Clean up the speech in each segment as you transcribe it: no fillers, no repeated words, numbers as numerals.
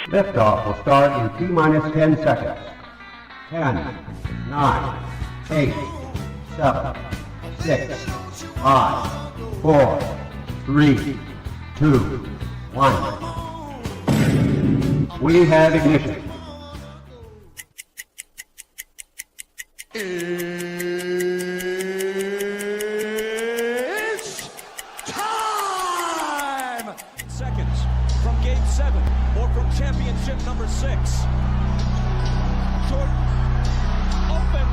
Liftoff will start in T-minus 10 seconds. 10, 9, 8, 7, 6, 5, 4, 3, 2, 1. We have ignition. It's time! Seconds from game 7 or from championship number 6. Jordan, open,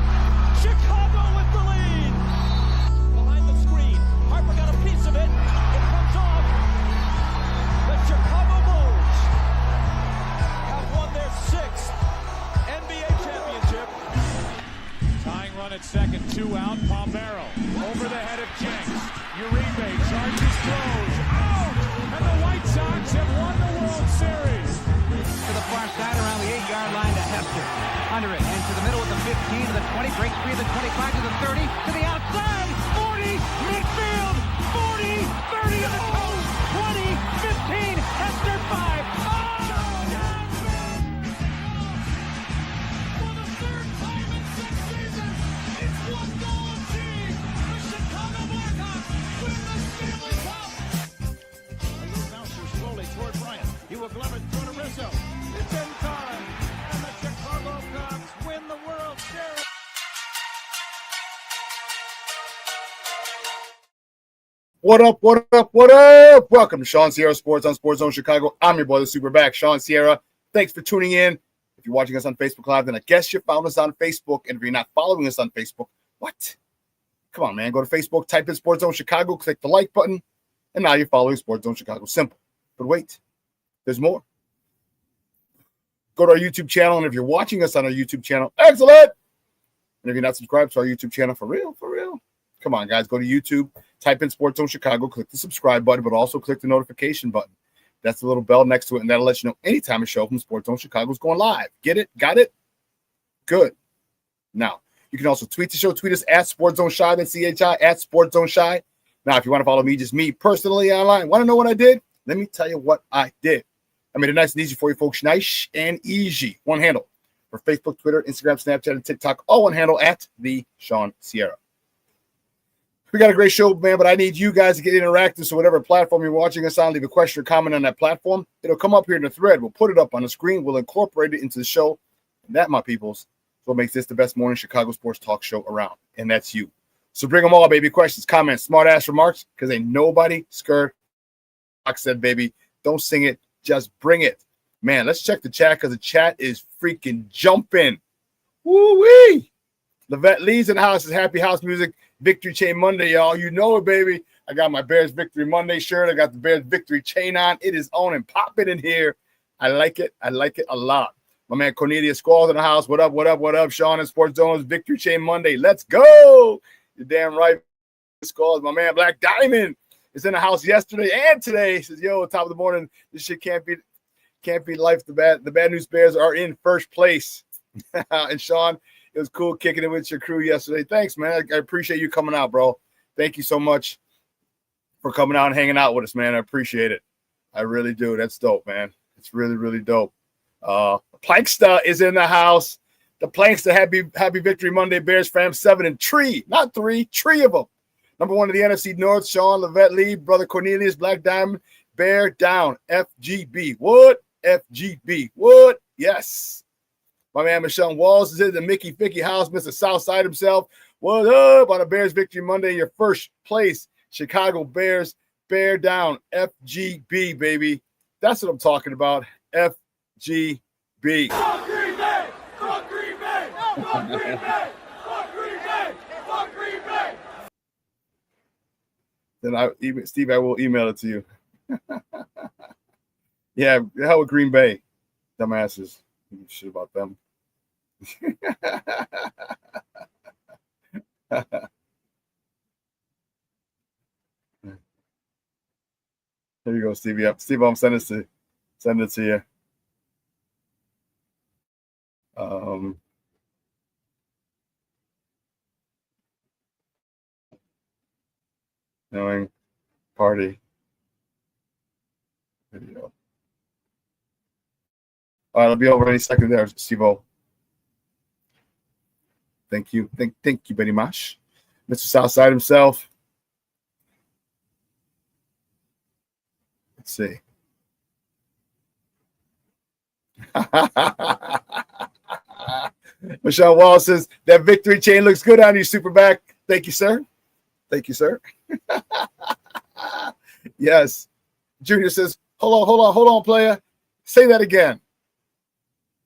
Chicago with the lead! Behind the screen, Harper got a piece of it, it comes off. The Chicago Bulls have won their 6th NBA championship. Tying run at second, 2 out, Palmero over the head of Jenks. Uribe charges, throws, out! And the White Sox have won the World Series. To the far side around the 8-yard line to Hester. Under it, and to the middle of the 15, to the 20, break free of the 25, to the 30, to the outside, 40, midfield, 40, 30 to the coast, 20, 15, Hester 5. Glover through to Rizzo. It's in time, and the Chicago Cubs win the World Series. What up, what up, what up? Welcome to ShawnSierraSports on Sports Zone Chicago. I'm your boy, the SuperBack, Shawn Sierra. Thanks for tuning in. If you're watching us on Facebook Live, then I guess you found us on Facebook. And if you're not following us on Facebook, what? Come on, man. Go to Facebook, type in Sports Zone Chicago, click the like button, and now you're following Sports Zone Chicago. Simple. But wait. There's more. Go to our YouTube channel, and if you're watching us on our YouTube channel, excellent. And if you're not subscribed to our YouTube channel, for real, come on, guys. Go to YouTube, type in Sports Zone Chicago, click the subscribe button, but also click the notification button. That's the little bell next to it, and that'll let you know anytime a show from Sports Zone Chicago is going live. Get it? Got it? Good. Now, you can also tweet the show. Tweet us at Sports Zone Shy, that's CHI, at Sports Zone Shy. Now, if you want to follow me, just me personally online, want to know what I did? Let me tell you what I did. I made it nice and easy for you folks. Nice and easy. One handle for Facebook, Twitter, Instagram, Snapchat, and TikTok. All one handle at the Shawn Sierra. We got a great show, man, but I need you guys to get interactive. So whatever platform you're watching us on, leave a question or comment on that platform. It'll come up here in the thread. We'll put it up on the screen. We'll incorporate it into the show. And that, my peoples, is what makes this the best morning Chicago sports talk show around. And that's you. So bring them all, baby. Questions, comments, smart-ass remarks, because ain't nobody scared. Like I said, baby, don't sing it. Just bring it. Man, let's check the chat because the chat is freaking jumping. Woo-wee. Levette Lee's in the house. Is happy house music. Victory Chain Monday, y'all. You know it, baby. I got my Bears Victory Monday shirt. I got the Bears Victory chain on. It is on and popping in here. I like it. I like it a lot. My man Cornelius Squalls in the house. What up, what up, what up? Shawn and Sports Zone's Victory Chain Monday. Let's go. You're damn right. Squalls. My man Black Diamond is in the house yesterday and today. He says, yo, top of the morning, this shit can't be life. The bad news Bears are in first place. And Shawn, it was cool kicking it with your crew yesterday. Thanks, man. I appreciate you coming out, bro. Thank you so much for coming out and hanging out with us, man. I appreciate it. I really do. That's dope, man. It's really, really dope. Planksta is in the house. The Planksta, happy Victory Monday, Bears fam. 7 and 3, not 3, 3 of them. Number 1 in the NFC North, Shawn, Levette Lee, brother Cornelius, Black Diamond, Bear down, FGB. What? FGB. What? Yes. My man Michelle Walls is in the Mickey Ficky house, Mr. Southside himself. What up on a Bears Victory Monday? Your first place, Chicago Bears, Bear down, FGB, baby. That's what I'm talking about, FGB. Fuck Green Bay! Fuck Green Bay! Fuck Green Bay! Fuck Green Bay! Fuck Green Bay! Then Steve, I will email it to you. Yeah, the hell with Green Bay. Dumbasses. Shit about them. Here you go, Stevie. Yep. Steve, I'm sending it to you. Knowing party. All right, I'll be over any second there, Steve-O. Thank you. Thank you very much. Mr. Southside himself. Let's see. Michelle Wall says, that victory chain looks good on you, SuperBack. Thank you, sir. Thank you, sir. Yes. Junior says, hold on, player. Say that again.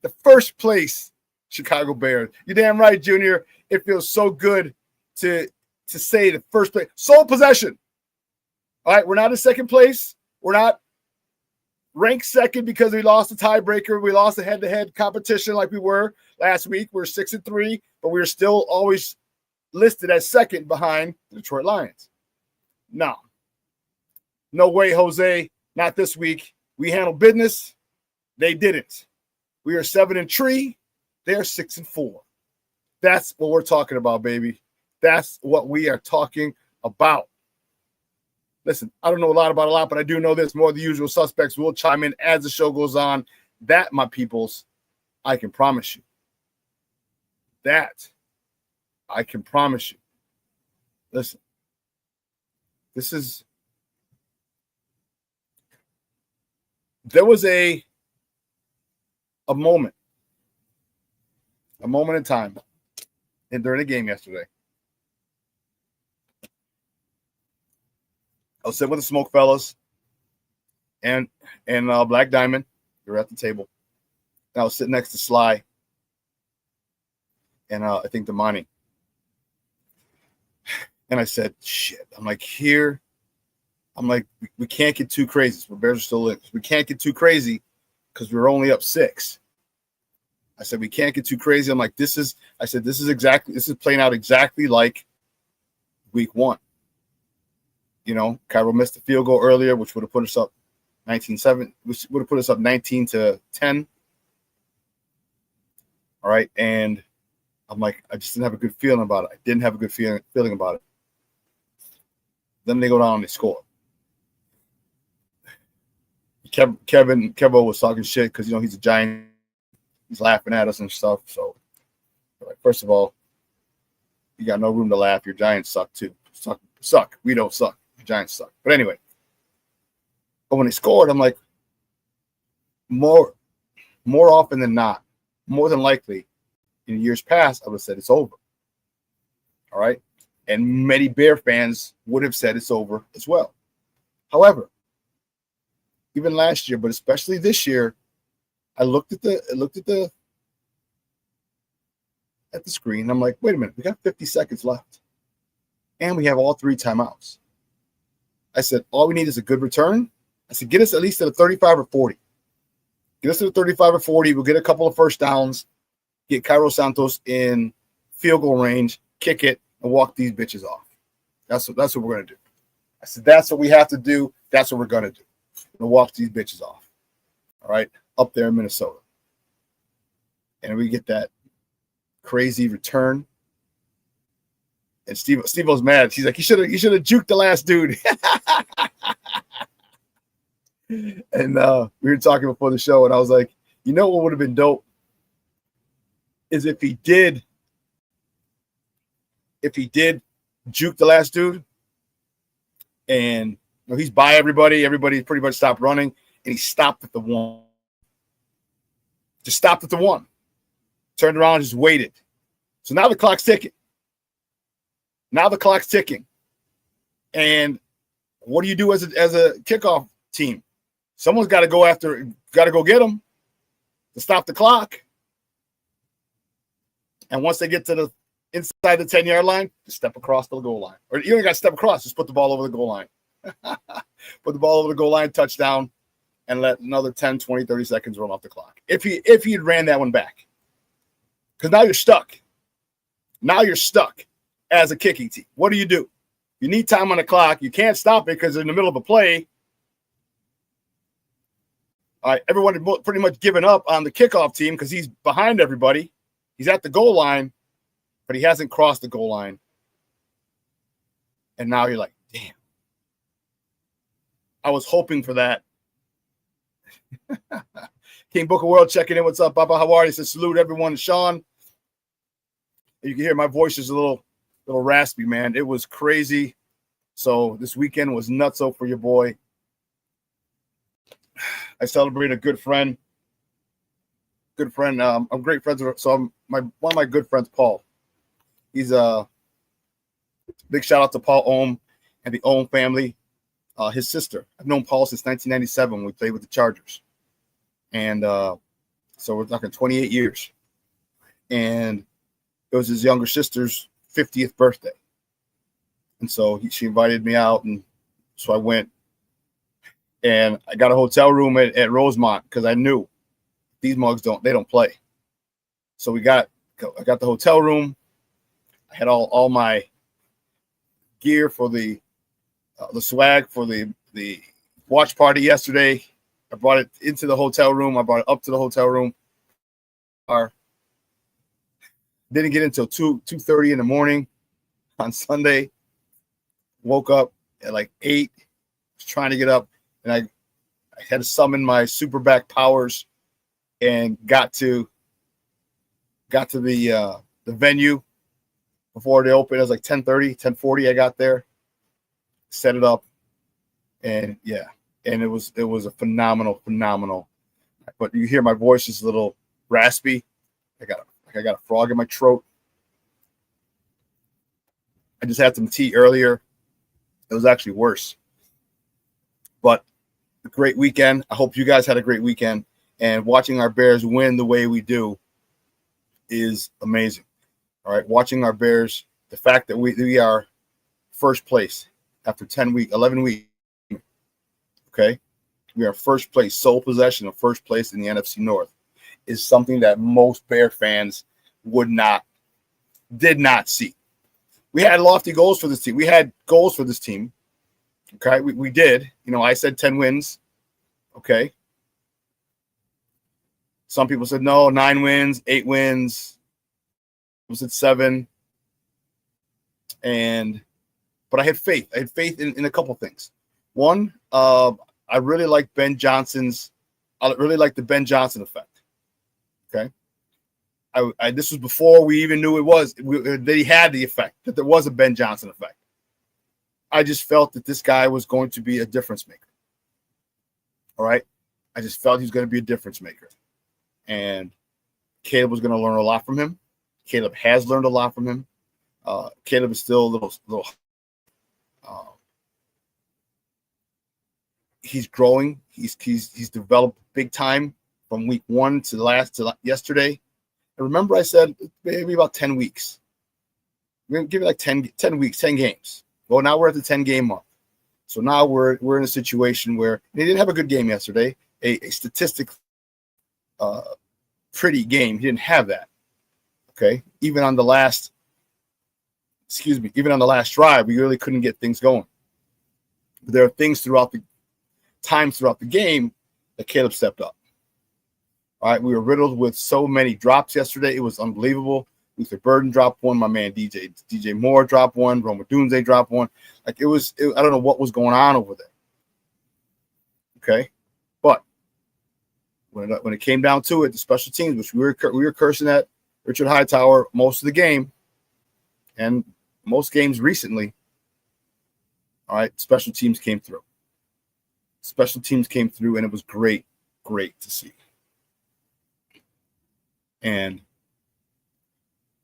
The first place Chicago Bears. You're damn right, Junior. It feels so good to say the first place. Sole possession. All right, we're not in second place. We're not ranked second because we lost the tiebreaker. We lost the head-to-head competition like we were last week. We're 6-3, but we're still always listed as second behind the Detroit Lions. No way, Jose. Not this week. We handled business. They didn't. We are 7-3. They're 6-4. That's what we're talking about, baby. That's what we are talking about. Listen, I don't know a lot about a lot, but I do know this. More of the usual suspects will chime in as the show goes on. That, my peoples, I can promise you. That, I can promise you. Listen, there was a moment in time during the game yesterday. I was sitting with the Smoke Fellas and Black Diamond. They were at the table. And I was sitting next to Sly and I think Damani. And I said, shit. I'm like, we can't get too crazy. The Bears are still in. We can't get too crazy because we're only up 6. I said, we can't get too crazy. I'm like, this is playing out exactly like week 1. You know, Cairo missed the field goal earlier, which would have put us up 19-7, which would have put us up 19-10. All right. And I'm like, I just didn't have a good feeling about it. I didn't have a good feeling about it. Then they go down and they score. Kevo was talking shit because, you know, he's a Giant. He's laughing at us and stuff. So, right, first of all, you got no room to laugh. Your Giants suck too. Suck. We don't suck. The Giants suck. But anyway, but when they scored, I'm like, more often than not, more than likely, in years past, I would have said it's over. All right. And many Bear fans would have said it's over as well. However, even last year, but especially this year, I looked at the screen. I'm like, wait a minute, we got 50 seconds left. And we have all 3 timeouts. I said, all we need is a good return. I said, get us at least to the 35 or 40. Get us to the 35 or 40. We'll get a couple of first downs, get Cairo Santos in field goal range, kick it, and walk these bitches off. That's what we're going to do. I said, that's what we have to do. That's what we're going to do. We're going to walk these bitches off. All right, up there in Minnesota. And we get that crazy return. And Steve-O's mad. He's like, you should have juked the last dude. And we were talking before the show, and I was like, you know what would have been dope is if he did juke the last dude, and you know, he's by everybody pretty much stopped running, and he stopped at the 1. Just stopped at the 1. Turned around and just waited. So now the clock's ticking. And what do you do as a kickoff team? Someone's got to go get them to stop the clock. And once they get to the inside the 10-yard line, just step across the goal line. Or you don't got to step across, just put the ball over the goal line. Put the ball over the goal line, touchdown, and let another 10, 20, 30 seconds run off the clock. If he had ran that one back. Because now you're stuck. As a kicking team. What do? You need time on the clock. You can't stop it because in the middle of a play. All right, everyone had pretty much given up on the kickoff team because he's behind everybody. He's at the goal line, but he hasn't crossed the goal line. And now you're like, damn. I was hoping for that. King Booker World checking in. What's up, Baba? How are you? He says, salute everyone. Shawn. You can hear my voice is a little raspy, man. It was crazy. So this weekend was nutso for your boy. I celebrated a good friend. I'm great friends with. So one of my good friends, Paul. He's a big shout out to Paul Ohm and the Ohm family. His sister. I've known Paul since 1997 when we played with the Chargers, and so we're talking 28 years. And it was his younger sister's 50th birthday, and so she invited me out, and so I went. And I got a hotel room at Rosemont because I knew these mugs don't play. So I got the hotel room. I had all my gear for the swag for the watch party yesterday. I brought it into the hotel room. I brought it up to the hotel room. Didn't get until 2:30 in the morning on Sunday. Woke up at like 8. Was trying to get up. And I had to summon my SuperBack powers and got to the venue before they opened. It was like 10:30, 10:40. I got there, set it up, and yeah, and it was a phenomenal. But you hear my voice is a little raspy. I got a frog in my throat. I just had some tea earlier. It was actually worse. But a great weekend. I hope you guys had a great weekend. And watching our Bears win the way we do is amazing. All right. Watching our Bears, the fact that we are first place after 11 weeks. Okay. We are first place, sole possession of first place in the NFC North is something that most Bear fans did not see. We had lofty goals for this team. We had goals for this team. Okay, we did. I said 10 wins. Okay. Some people said no, 9 wins, 8 wins. I said 7. But I had faith. I had faith in a couple things. One, I really like the Ben Johnson effect. Okay. This was before we even knew that he had the effect, that there was a Ben Johnson effect. I just felt that this guy was going to be a difference maker. All right. I just felt he was going to be a difference maker. And Caleb was going to learn a lot from him. Caleb has learned a lot from him. Caleb is still a little he's growing. He's developed big time from week 1 to yesterday. And remember I said maybe about 10 weeks. We're going to give it like 10 weeks, 10 games. Well, now we're at the 10-game mark. So now we're in a situation where he didn't have a good game yesterday, a statistically pretty game. He didn't have that. Okay. Even on the last drive, we really couldn't get things going. But there are things throughout the game that Caleb stepped up. All right. We were riddled with so many drops yesterday. It was unbelievable. Luther Burden dropped one. My man DJ Moore dropped one. Roma Dunze dropped one. Like I don't know what was going on over there. Okay, but when it came down to it, the special teams, which we were cursing at Richard Hightower most of the game, and most games recently. All right, special teams came through. And it was great to see. And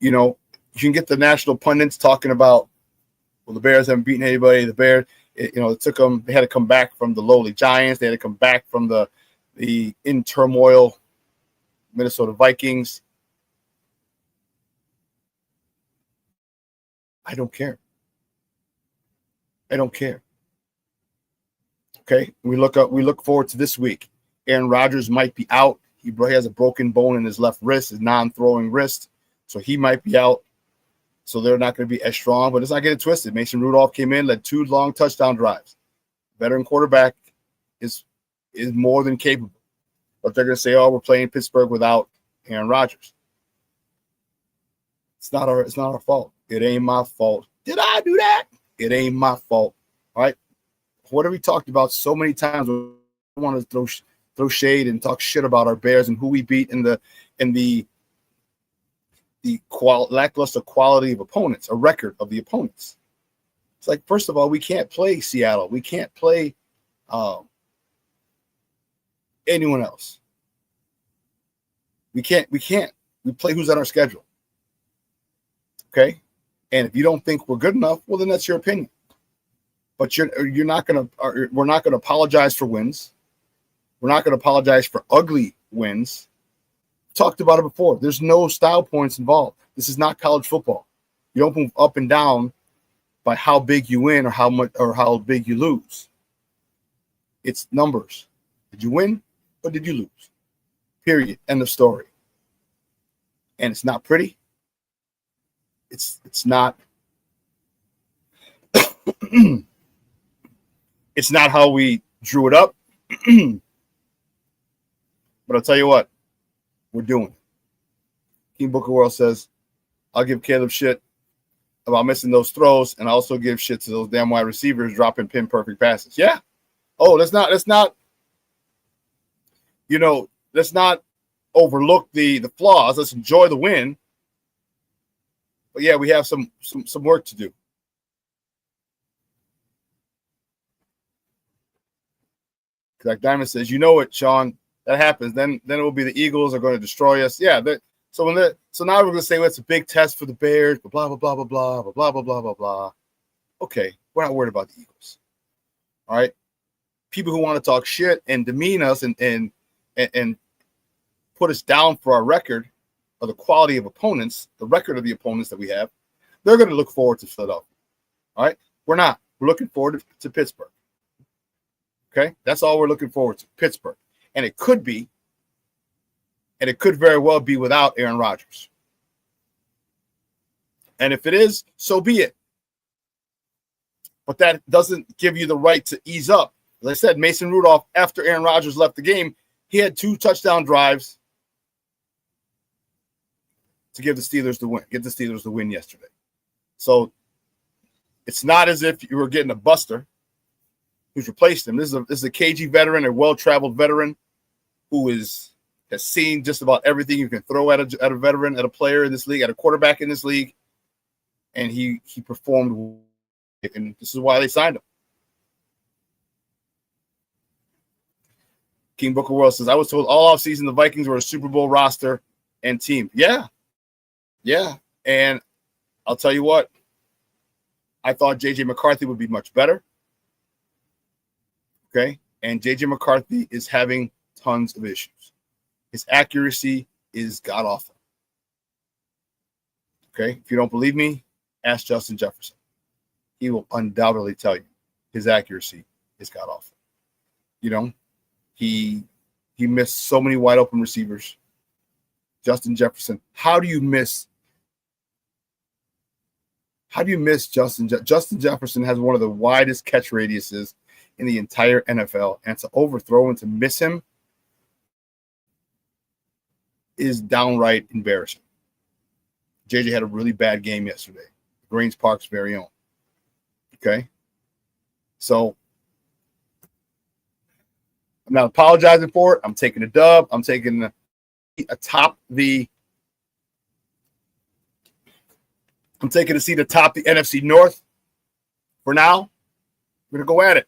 you can get the national pundits talking about, well, the Bears haven't beaten anybody. The Bears, it took them. They had to come back from the lowly Giants. They had to come back from the in turmoil Minnesota Vikings. I don't care. Okay, we look forward to this week. Aaron Rodgers might be out. He has a broken bone in his left wrist, his non-throwing wrist. So he might be out. So they're not going to be as strong, but it's not getting twisted. Mason Rudolph came in, led 2 long touchdown drives. Veteran quarterback is more than capable. But they're going to say, oh, we're playing Pittsburgh without Aaron Rodgers. It's not our fault. It ain't my fault. Did I do that? It ain't my fault. All right. What have we talked about so many times? We want to throw shade and talk shit about our Bears and who we beat in the lackluster quality of opponents, a record of the opponents. It's like, first of all, we can't play Seattle. We can't play anyone else. We can't. We play who's on our schedule. Okay? And if you don't think we're good enough, well, then that's your opinion. But we're not going to apologize for wins. We're not going to apologize for ugly wins. Talked about it before. There's no style points involved. This is not college football. You don't move up and down by how big you win or how big you lose. It's numbers. Did you win or did you lose? Period. End of story. And it's not pretty. It's not. It's not how we drew it up. But I'll tell you what, we're doing it. King Booker World says, I'll give Caleb shit about missing those throws, and I also give shit to those damn wide receivers dropping pin perfect passes. Yeah. Oh, let's not, let's not overlook the flaws. Let's enjoy the win. But yeah, we have some work to do. Like Diamond says, you know it, Shawn. That happens. Then it will be the Eagles are going to destroy us. Yeah. So now we're going to say, well, it's a big test for the Bears. Blah blah blah blah blah blah blah blah blah blah blah. Okay, we're not worried about the Eagles. All right. People who want to talk shit and demean us and put us down for our record or the quality of opponents, the record of the opponents that we have, they're going to look forward to Philadelphia. All right. We're not. We're looking forward to Pittsburgh. Okay, that's all we're looking forward to, Pittsburgh. And it could very well be without Aaron Rodgers. And if it is, so be it. But that doesn't give you the right to ease up. As I said, Mason Rudolph, after Aaron Rodgers left the game, he had 2 touchdown drives to give the Steelers the win yesterday. So it's not as if you were getting a buster who's replaced him. This is a KG veteran, a well-traveled veteran who has seen just about everything you can throw at a veteran, at a player in this league, at a quarterback in this league, and he performed, and this is why they signed him. King Booker World says, I was told all offseason the Vikings were a Super Bowl roster and team. Yeah. And I'll tell you what, I thought J.J. McCarthy would be much better. Okay, and J.J. McCarthy is having tons of issues. His accuracy is god-awful. Okay, if you don't believe me, ask Justin Jefferson. He will undoubtedly tell you his accuracy is god-awful. He missed so many wide-open receivers. Justin Jefferson, how do you miss Justin Jefferson has one of the widest catch radiuses in the entire NFL, and to overthrow and to miss him is downright embarrassing. JJ had a really bad game yesterday. Greens Park's very own. Okay? So I'm not apologizing for it. I'm taking a dub. I'm taking I'm taking a seat atop the NFC North. For now, we're going to go at it.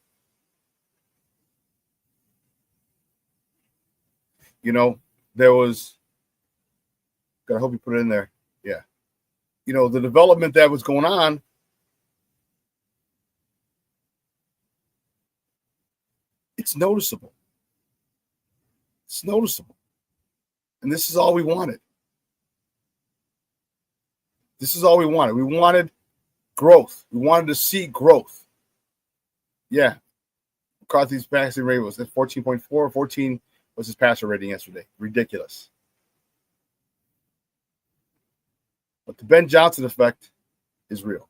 There was, God, I hope you put it in there. Yeah. The development that was going on, it's noticeable. It's noticeable. And this is all we wanted. This is all we wanted. We wanted growth. We wanted to see growth. Yeah. McCarthy's passing rate was at 14.4, 14 was his passer rating yesterday. Ridiculous. But the Ben Johnson effect is real.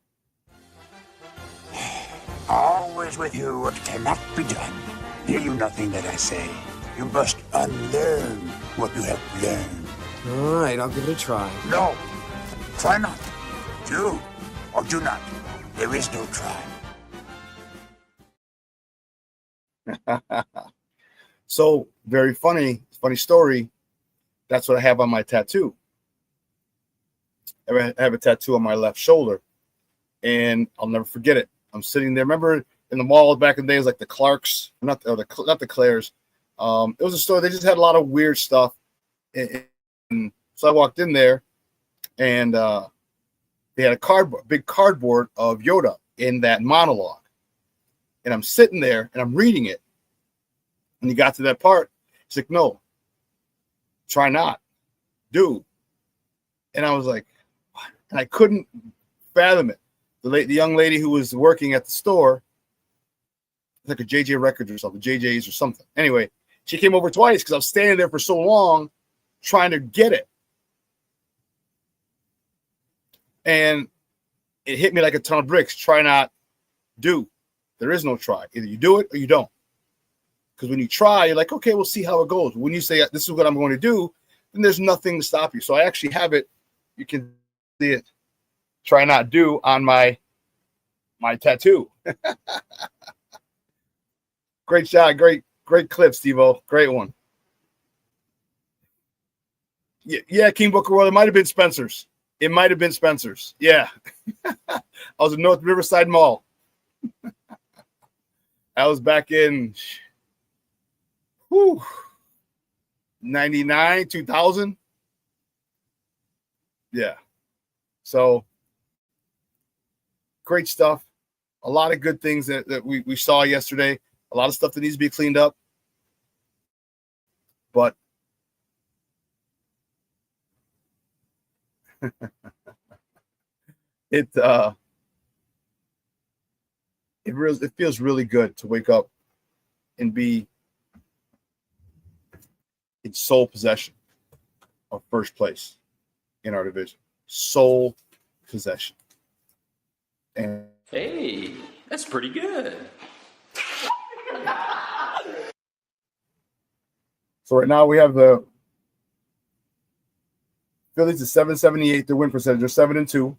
Always with you what cannot be done. Hear you nothing that I say. You must unlearn what you have learned. All right, I'll give it a try. No, try not. Do or do not. There is no try. So very funny story. That's what I have on my tattoo. I have a tattoo on my left shoulder, and I'll never forget it. I'm sitting there. Remember in the mall back in the days, like the Clarks, not the Claire's. It was a store. They just had a lot of weird stuff. And so I walked in there, and they had a big cardboard of Yoda in that monologue. And I'm sitting there, and I'm reading it. And he got to that part. He's like, no, try not, do. And I was like, what? And I couldn't fathom it. The young lady who was working at the store, like a JJ Records or something, JJ's or something. Anyway, she came over twice because I was standing there for so long trying to get it. And it hit me like a ton of bricks. Try not, do. There is no try. Either you do it or you don't. Because when you try, you're like, okay, we'll see how it goes. When you say, this is what I'm going to do, then there's nothing to stop you. So I actually have it. You can see it. Try not, do on my tattoo. Great shot. Great clip, Steve-O. Great one. Yeah, King Booker World. It might have been Spencer's. Yeah. I was in North Riverside Mall. I was back in 99, 2000. Yeah. So great stuff. A lot of good things that we saw yesterday. A lot of stuff that needs to be cleaned up. But it feels really good to wake up and be in sole possession of first place in our division. Sole possession. And hey, that's pretty good. So right now we have the Phillies at 778, their win percentage. They're 7-2.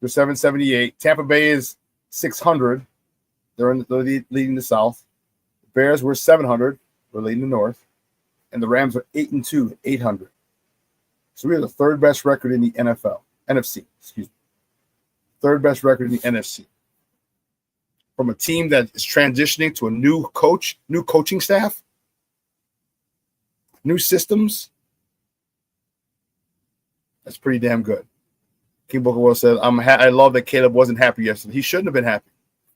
They're 778. Tampa Bay is 600. They're leading the South. The Bears were 700. We're leading the North. And the Rams are 8-2, 800. So we have the third best record in the NFC. Third best record in the NFC. From a team that is transitioning to a new coach, new coaching staff, new systems. That's pretty damn good. King Booker World said, I love that Caleb wasn't happy yesterday. He shouldn't have been happy.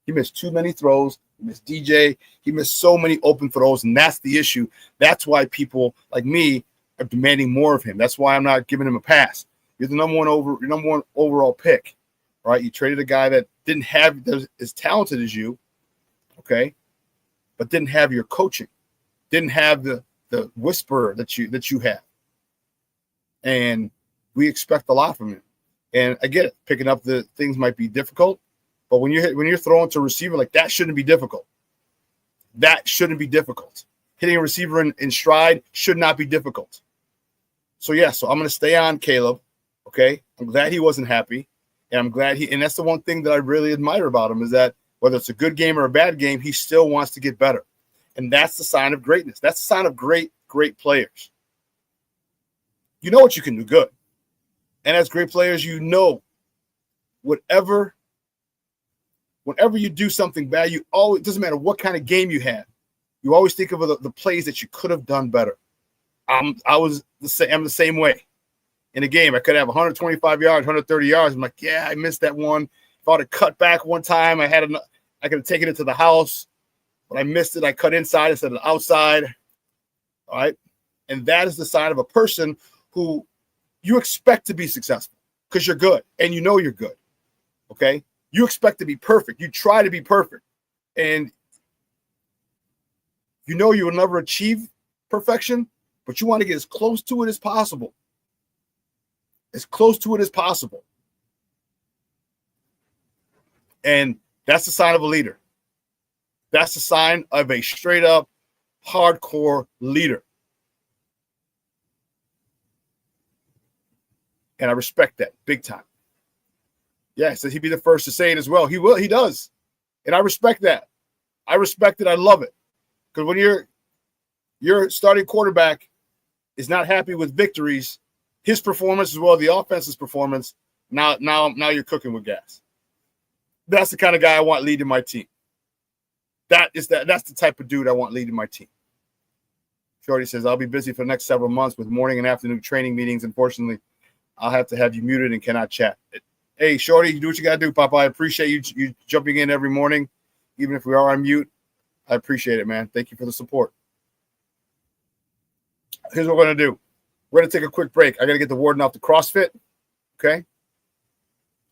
He missed too many throws. He missed DJ. He missed so many open throws, and that's the issue. That's why people like me are demanding more of him. That's why I'm not giving him a pass. You're the number one overall pick, right? You traded a guy that didn't have as talented as you, okay, but didn't have your coaching, didn't have the whisperer that you have, and we expect a lot from him. And I get it, picking up the things might be difficult, but when you're throwing to a receiver, like that shouldn't be difficult. That shouldn't be difficult. Hitting a receiver in stride should not be difficult. So I'm going to stay on Caleb. Okay, I'm glad he wasn't happy, and I'm glad and that's the one thing that I really admire about him is that whether it's a good game or a bad game, he still wants to get better, and that's the sign of greatness. That's the sign of great players. You know what you can do good. And as great players, you know, whenever you do something bad, it doesn't matter what kind of game you had, you always think of the plays that you could have done better. I'm the same way. In a game, I could have 125 yards, 130 yards. I'm like, yeah, I missed that one. If I would have cut back one time, I could have taken it to the house, but I missed it. I cut inside instead of outside. All right. And that is the sign of a person who you expect to be successful because you're good and you know you're good. Okay. You expect to be perfect. You try to be perfect. And you know you will never achieve perfection, but you want to get as close to it as possible. As close to it as possible. And that's the sign of a leader. That's the sign of a straight up hardcore leader. And I respect that big time. Yeah, so he'd be the first to say it as well. He will. He does. And I respect that. I respect it. I love it. Because when your starting quarterback is not happy with victories, his performance as well as the offense's performance, now you're cooking with gas. That's the kind of guy I want leading my team. That's the type of dude I want leading my team. Shorty says, I'll be busy for the next several months with morning and afternoon training meetings. Unfortunately, I'll have to have you muted and cannot chat. Hey, Shorty, you do what you got to do, Papa. I appreciate you jumping in every morning, even if we are on mute. I appreciate it, man. Thank you for the support. Here's what we're going to do. We're going to take a quick break. I got to get the warden off the CrossFit, okay?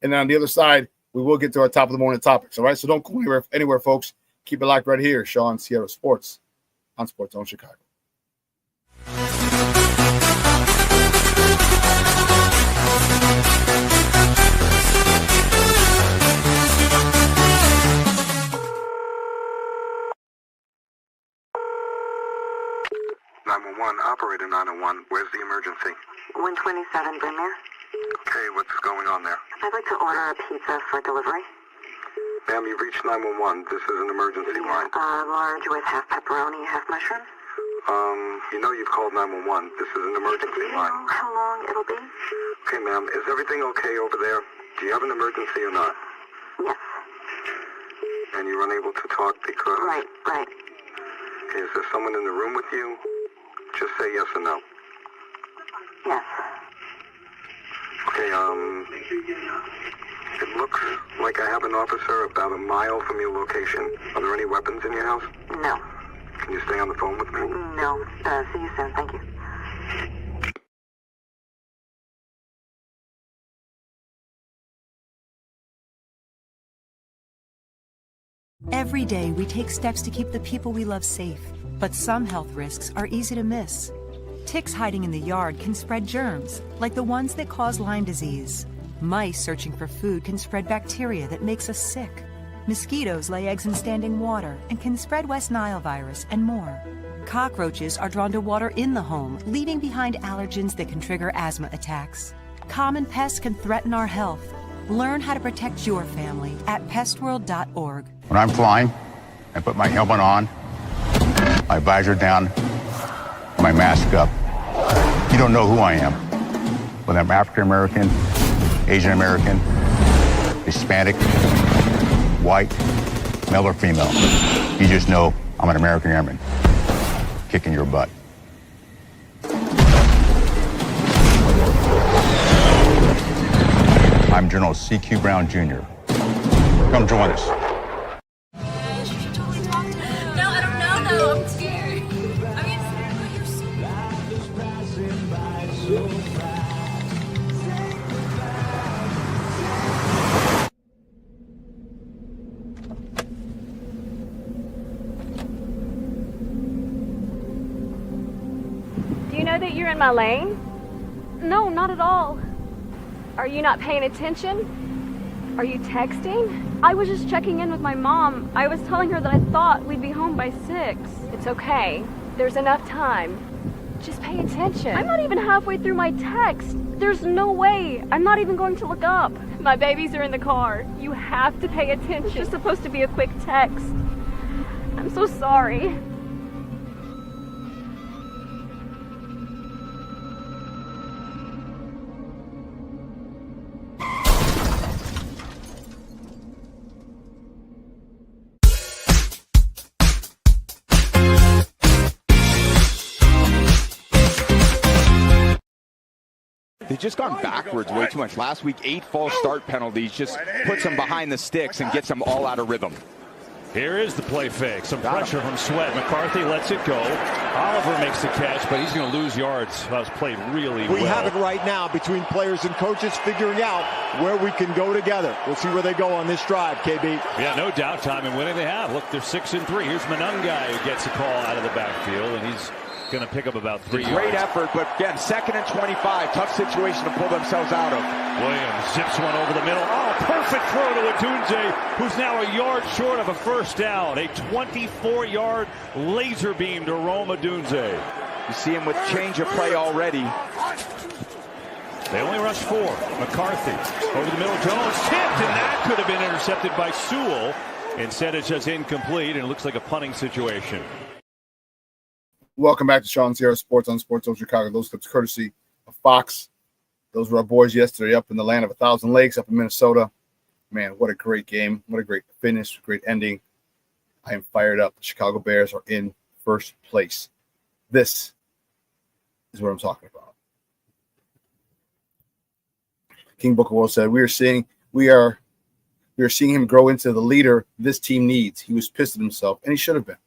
And then on the other side, we will get to our top of the morning topics, all right? So don't go anywhere, folks. Keep it locked right here, Shawn Sierra Sports on Sports Zone Chicago. Operator 901, where's the emergency? 127 Brymere. Okay, what's going on there? I'd like to order a pizza for delivery. Ma'am, you've reached 911. This is an emergency line. Large with half pepperoni, half mushroom. You know you've called 911. This is an emergency line. Do you know how long it'll be? Okay, ma'am, is everything okay over there? Do you have an emergency or not? Yes. And you're unable to talk because... Right. Is there someone in the room with you? Just say yes or no. Yes. Okay, it looks like I have an officer about a mile from your location. Are there any weapons in your house? No. Can you stay on the phone with me? No. See you soon. Thank you. Every day, we take steps to keep the people we love safe. But some health risks are easy to miss. Ticks hiding in the yard can spread germs, like the ones that cause Lyme disease. Mice searching for food can spread bacteria that makes us sick. Mosquitoes lay eggs in standing water and can spread West Nile virus and more. Cockroaches are drawn to water in the home, leaving behind allergens that can trigger asthma attacks. Common pests can threaten our health. Learn how to protect your family at pestworld.org. When I'm flying, I put my helmet on, my visor down, my mask up. You don't know who I am. Whether I'm African American, Asian American, Hispanic, white, male or female. You just know I'm an American airman kicking your butt. I'm General C.Q. Brown Jr. Come join us. Do you know that you're in my lane? No, not at all. Are you not paying attention? Are you texting? I was just checking in with my mom. I was telling her that I thought we'd be home by 6. It's okay. There's enough time. Just pay attention. I'm not even halfway through my text. There's no way. I'm not even going to look up. My babies are in the car. You have to pay attention. It's just supposed to be a quick text. I'm so sorry. They've just gone backwards way too much. Last week, 8 false start penalties just puts them behind the sticks and gets them all out of rhythm. Here is the play fake. Some pressure from Sweat. McCarthy lets it go. Oliver makes the catch, but he's going to lose yards. That was played really well. We have it right now between players and coaches figuring out where we can go together. We'll see where they go on this drive, KB. Yeah, no doubt. Time and winning they have. Look, they're 6-3. Here's Manungai who gets a call out of the backfield, and he's going to pick up about 3 yards. Great effort, but again, 2nd and 25. Tough situation to pull themselves out of. Williams zips one over the middle. Oh, perfect throw to Odunze, who's now a yard short of a first down. A 24-yard laser beam to Rome Odunze. You see him with change of play already. They only rush 4. McCarthy over the middle. Jones tipped, and that could have been intercepted by Sewell. Instead, it's just incomplete, and it looks like a punting situation. Welcome back to ShawnSierraSports on Sports Zone Chicago. Those clips courtesy of Fox. Those were our boys yesterday up in the land of 1,000 lakes up in Minnesota. Man, what a great game. What a great finish, great ending. I am fired up. The Chicago Bears are in first place. This is what I'm talking about. King Booker World said, we are seeing him grow into the leader this team needs. He was pissed at himself, and he should have been.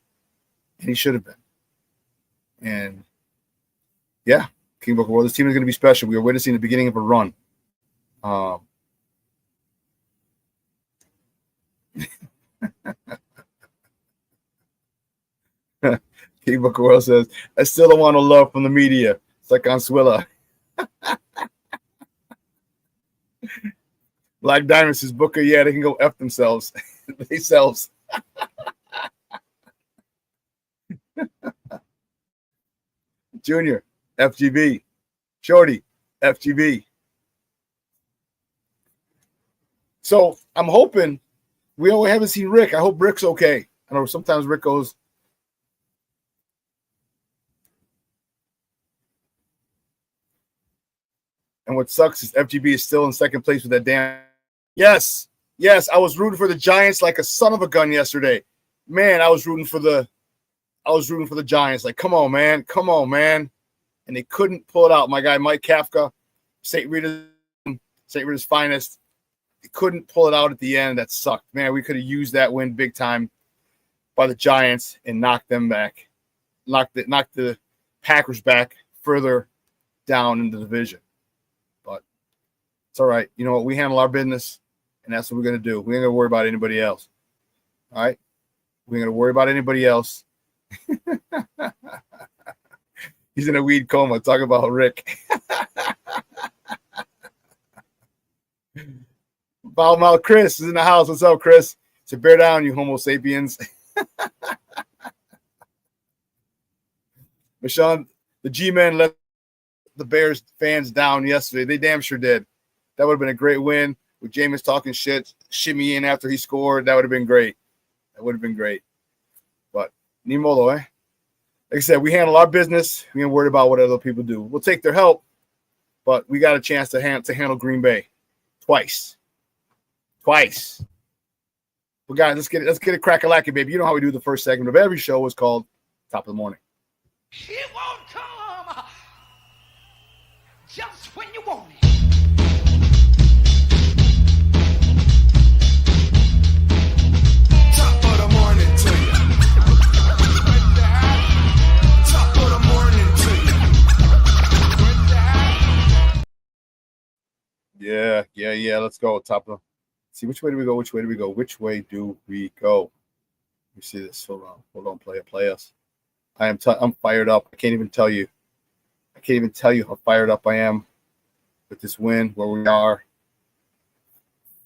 And yeah, King Booker World, this team is going to be special. We are witnessing the beginning of a run. King Booker World says, I still don't want no love from the media. It's like on Swilla. Black Diamond says, Booker, yeah, they can go F themselves. Themselves. Junior, FGB. Shorty, FGB. So I'm hoping we haven't seen Rick. I hope Rick's okay. I know sometimes Rick goes. And what sucks is FGB is still in second place with that damn. Yes, I was rooting for the Giants like a son of a gun yesterday. Man, I was rooting for the Giants. Like, come on, man. And they couldn't pull it out. My guy Mike Kafka, St. Rita's finest. They couldn't pull it out at the end. That sucked. Man, we could have used that win big time by the Giants and knocked them back. Knocked the Packers back further down in the division. But it's all right. You know what? We handle our business, and that's what we're going to do. We ain't going to worry about anybody else. All right? We ain't going to worry about anybody else. He's in a weed coma. Talk about Rick. Foul Chris is in the house. What's up, Chris? So bear down, you Homo sapiens. But Shawn, the G-Men let the Bears fans down yesterday. They damn sure did. That would have been a great win with Jameis talking shit, shimmy in after he scored. That would have been great. But Nimolo, eh? Like I said, we handle our business. We ain't worried about what other people do. We'll take their help, but we got a chance to handle Green Bay twice. Well, guys, let's get a crack-a-lackin', baby. You know how we do the first segment of every show is called Top of the Morning. It won't come just when you want it. Top of the morning to you. Top of the morning to you. Yeah. Let's go. Top of. See, which way do we go? Which way do we go? Let me see this. Hold on. Play us. I'm fired up. I can't even tell you how fired up I am with this win, where we are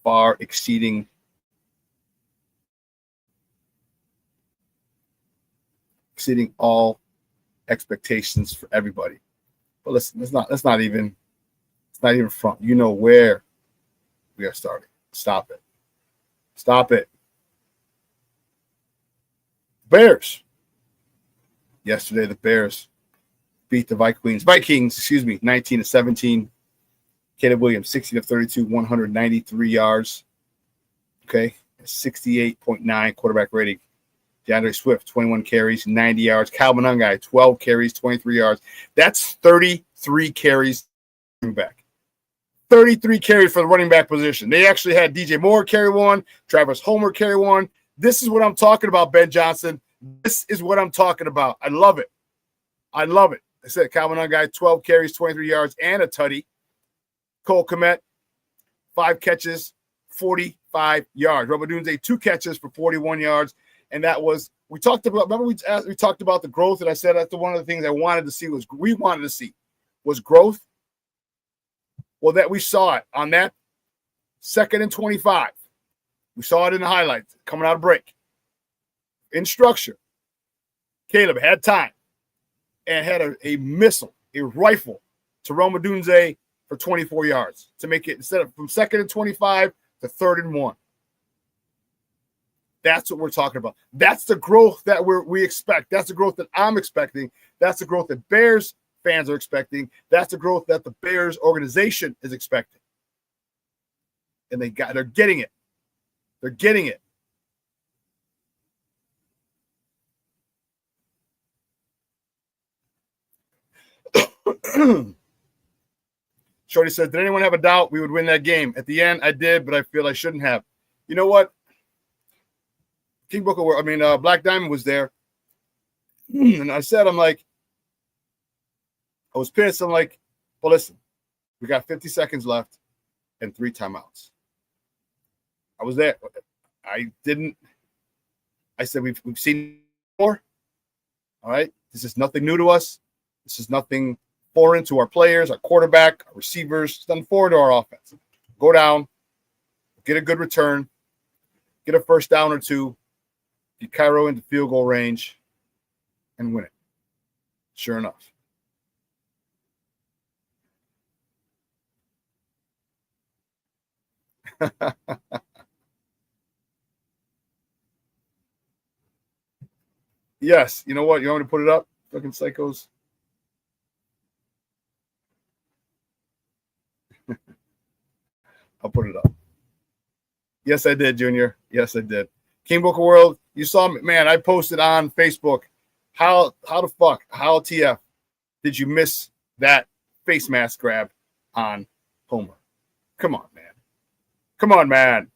far exceeding all expectations for everybody. But listen, let's not even front. You know where we are starting. Stop it. Bears. Yesterday, the Bears beat the Vikings, 19-17. Caleb Williams, 60-32, 193 yards. Okay, 68.9 quarterback rating. DeAndre Swift, 21 carries, 90 yards. Calvin Ungai, 12 carries, 23 yards. That's 33 carries running back. 33 carries for the running back position. They actually had DJ Moore carry one, Travis Homer carry one. This is what I'm talking about, Ben Johnson. This is what I'm talking about. I love it. I said Calvin Ungai, 12 carries, 23 yards, and a tutty. Cole Kmet, 5 catches, 45 yards. Robert Dunze, 2 catches for 41 yards. And that was, we talked about the growth, and I said that's one of the things we wanted to see was growth. Well, that we saw it on that 2nd and 25. We saw it in the highlights coming out of break. In structure, Caleb had time and had a missile, a rifle to Roma Dunze for 24 yards to make it, instead of from 2nd and 25 to 3rd and 1. That's what we're talking about. That's the growth that we expect. That's the growth that I'm expecting. That's the growth that Bears fans are expecting. That's the growth that the Bears organization is expecting. And they're getting it. They're getting it. Shorty says, did anyone have a doubt we would win that game? At the end, I did, but I feel I shouldn't have. You know what? Black Diamond was there. And I said, I was pissed. I'm like, well, listen, we got 50 seconds left and 3 timeouts. I was there. I said, we've seen before. All right. This is nothing new to us. This is nothing foreign to our players, our quarterback, our receivers. It's nothing foreign to our offense. Go down, get a good return, get a first down or 2, get Cairo into field goal range, and win it. Sure enough. Yes. You know what? You want me to put it up? Fucking psychos. I'll put it up. Yes, I did, Junior. Yes, I did. King Booker World, you saw me. Man, I posted on Facebook. How TF did you miss that face mask grab on Homer? Come on, man. Come on, man.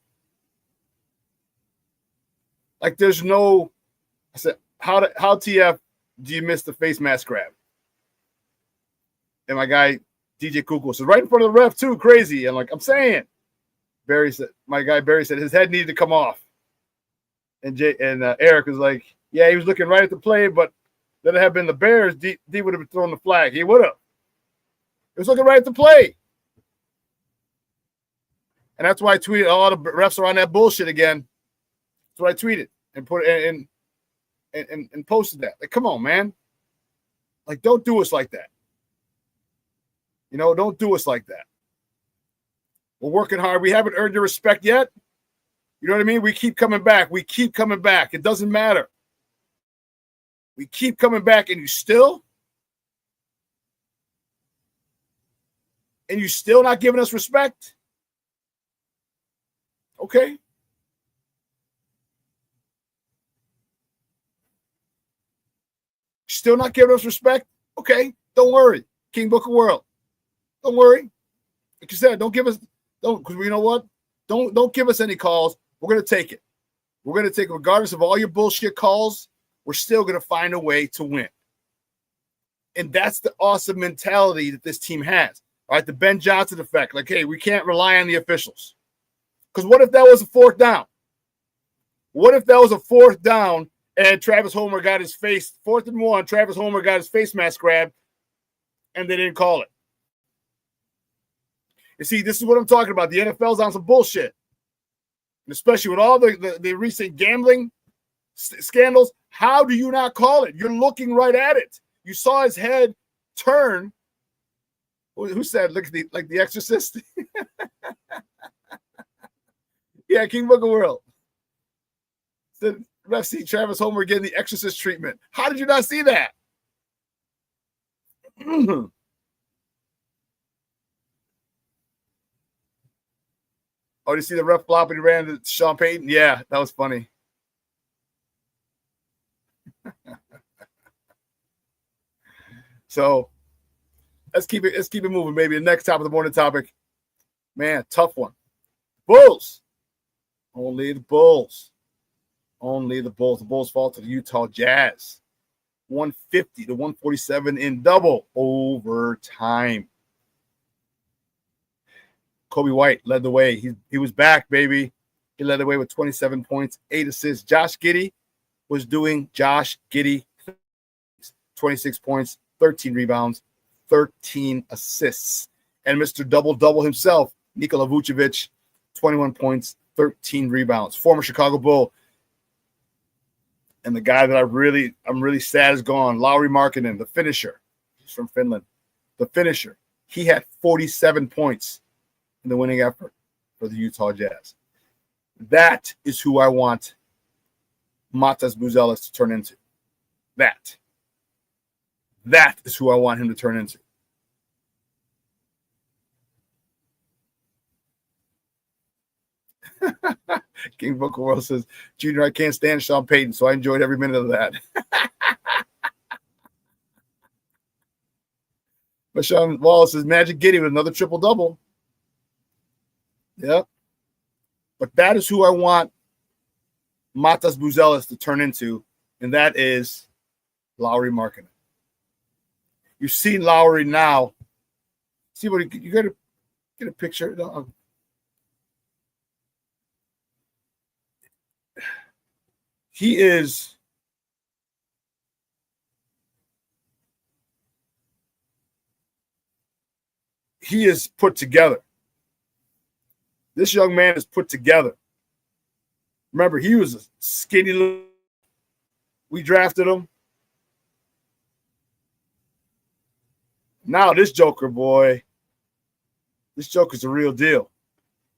Like, there's no. I said, how TF do you miss the face mask grab? And my guy DJ Kukul says, right in front of the ref too, crazy. And I'm saying, my guy Barry said his head needed to come off. And Eric was like, yeah, he was looking right at the play, but that it had been the Bears, D would have thrown the flag. He would have. He was looking right at the play. And that's why I tweeted, a lot of refs are on that bullshit again. That's what I tweeted and put and posted that. Like, come on, man. Like, don't do us like that. Don't do us like that. We're working hard. We haven't earned your respect yet. You know what I mean? We keep coming back. We keep coming back. It doesn't matter. We keep coming back, and you still not giving us respect? Okay. Still not giving us respect? Okay. Don't worry. King Booker World. Don't worry. Like you said, because you know what? Don't give us any calls. We're going to take it. We're going to take it regardless of all your bullshit calls. We're still going to find a way to win. And that's the awesome mentality that this team has. All right, the Ben Johnson effect. Like, hey, we can't rely on the officials. Because what if that was a 4th down? What if that was a 4th down and Travis Homer got his face, 4th and 1, Travis Homer got his face mask grabbed and they didn't call it? You see, this is what I'm talking about. The NFL's on some bullshit. And especially with all the recent gambling scandals, how do you not call it? You're looking right at it. You saw his head turn. Who said, look at the Exorcist? Yeah, King Booker World. The ref see Travis Homer getting the Exorcist treatment. How did you not see that? Oh, did you see the ref flop when he ran to Sean Payton? Yeah, that was funny. So let's keep it moving, baby. The next top of the morning topic. Man, tough one. Bulls. Only the Bulls. Only the Bulls. The Bulls fall to the Utah Jazz. 150-147 in double overtime. Kobe White led the way. He was back, baby. He led the way with 27 points, 8 assists. Josh Giddey was doing Josh Giddey things. 26 points, 13 rebounds, 13 assists. And Mr. Double-Double himself, Nikola Vucevic, 21 points, 13 rebounds. Former Chicago Bull. And the guy that I'm really sad is gone, Lauri Markkanen, the finisher. He's from Finland. The finisher. He had 47 points in the winning effort for the Utah Jazz. That is who I want Matas Buzelis to turn into. That is who I want him to turn into. King Booker World says, Junior, I can't stand Sean Payton, so I enjoyed every minute of that. But Sean Wallace says, Magic Giddy with another triple-double. Yep. But that is who I want Matas Buzelis to turn into, and that is Lauri Markkanen. You've seen Lauri now. See what you got to get a picture. He is put together. This young man is put together. Remember, he was a skinny little. We drafted him. Now this Joker, boy, this Joker's a real deal.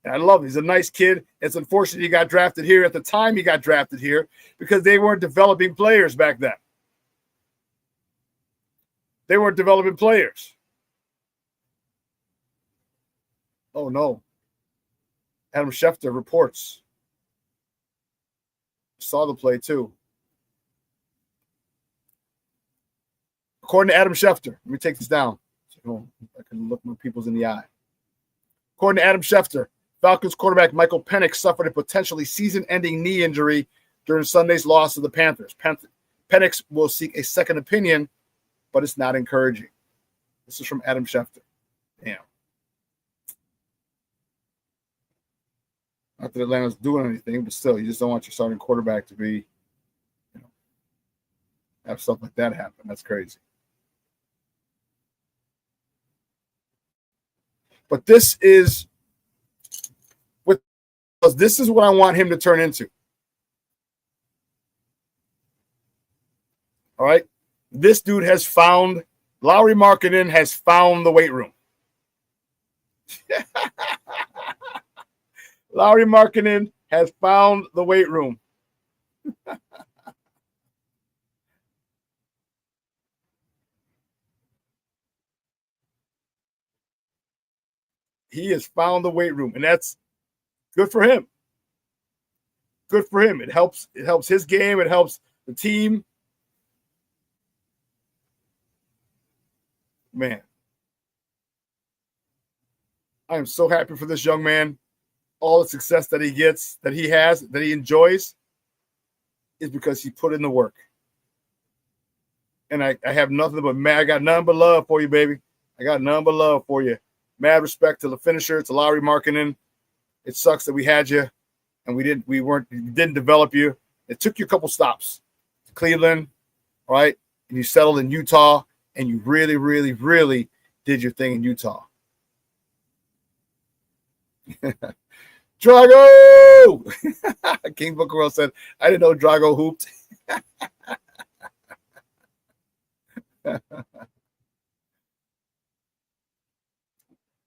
And I love him. He's a nice kid. It's unfortunate he got drafted here at the time he got drafted here because they weren't developing players back then. They weren't developing players. Oh, no. Adam Schefter reports. Saw the play, too. According to Adam Schefter, let me take this down so I can look my peoples in the eye. According to Adam Schefter, Falcons quarterback Michael Penix suffered a potentially season-ending knee injury during Sunday's loss to the Panthers. Penix will seek a second opinion, but it's not encouraging. This is from Adam Schefter. Damn. Not that Atlanta's doing anything, but still, you just don't want your starting quarterback to be, have stuff like that happen. That's crazy. But this is what I want him to turn into. All right? This dude has found, Lauri Markkanen has found the weight room. Lauri Markkanen has found the weight room. He has found the weight room, and that's good for him. Good for him. It helps his game. It helps the team. Man, I am so happy for this young man. All the success that he gets, that he has, that he enjoys, is because he put in the work. And I have nothing but I got nothing but love for you, baby. I got nothing but love for you. Mad respect to the finisher, to Lauri Markkanen. It sucks that we had you and we didn't develop you. It took you a couple stops to Cleveland, all right? And you settled in Utah, and you really, really, really did your thing in Utah. Drago! King Bookerwell said, I didn't know Drago hooped.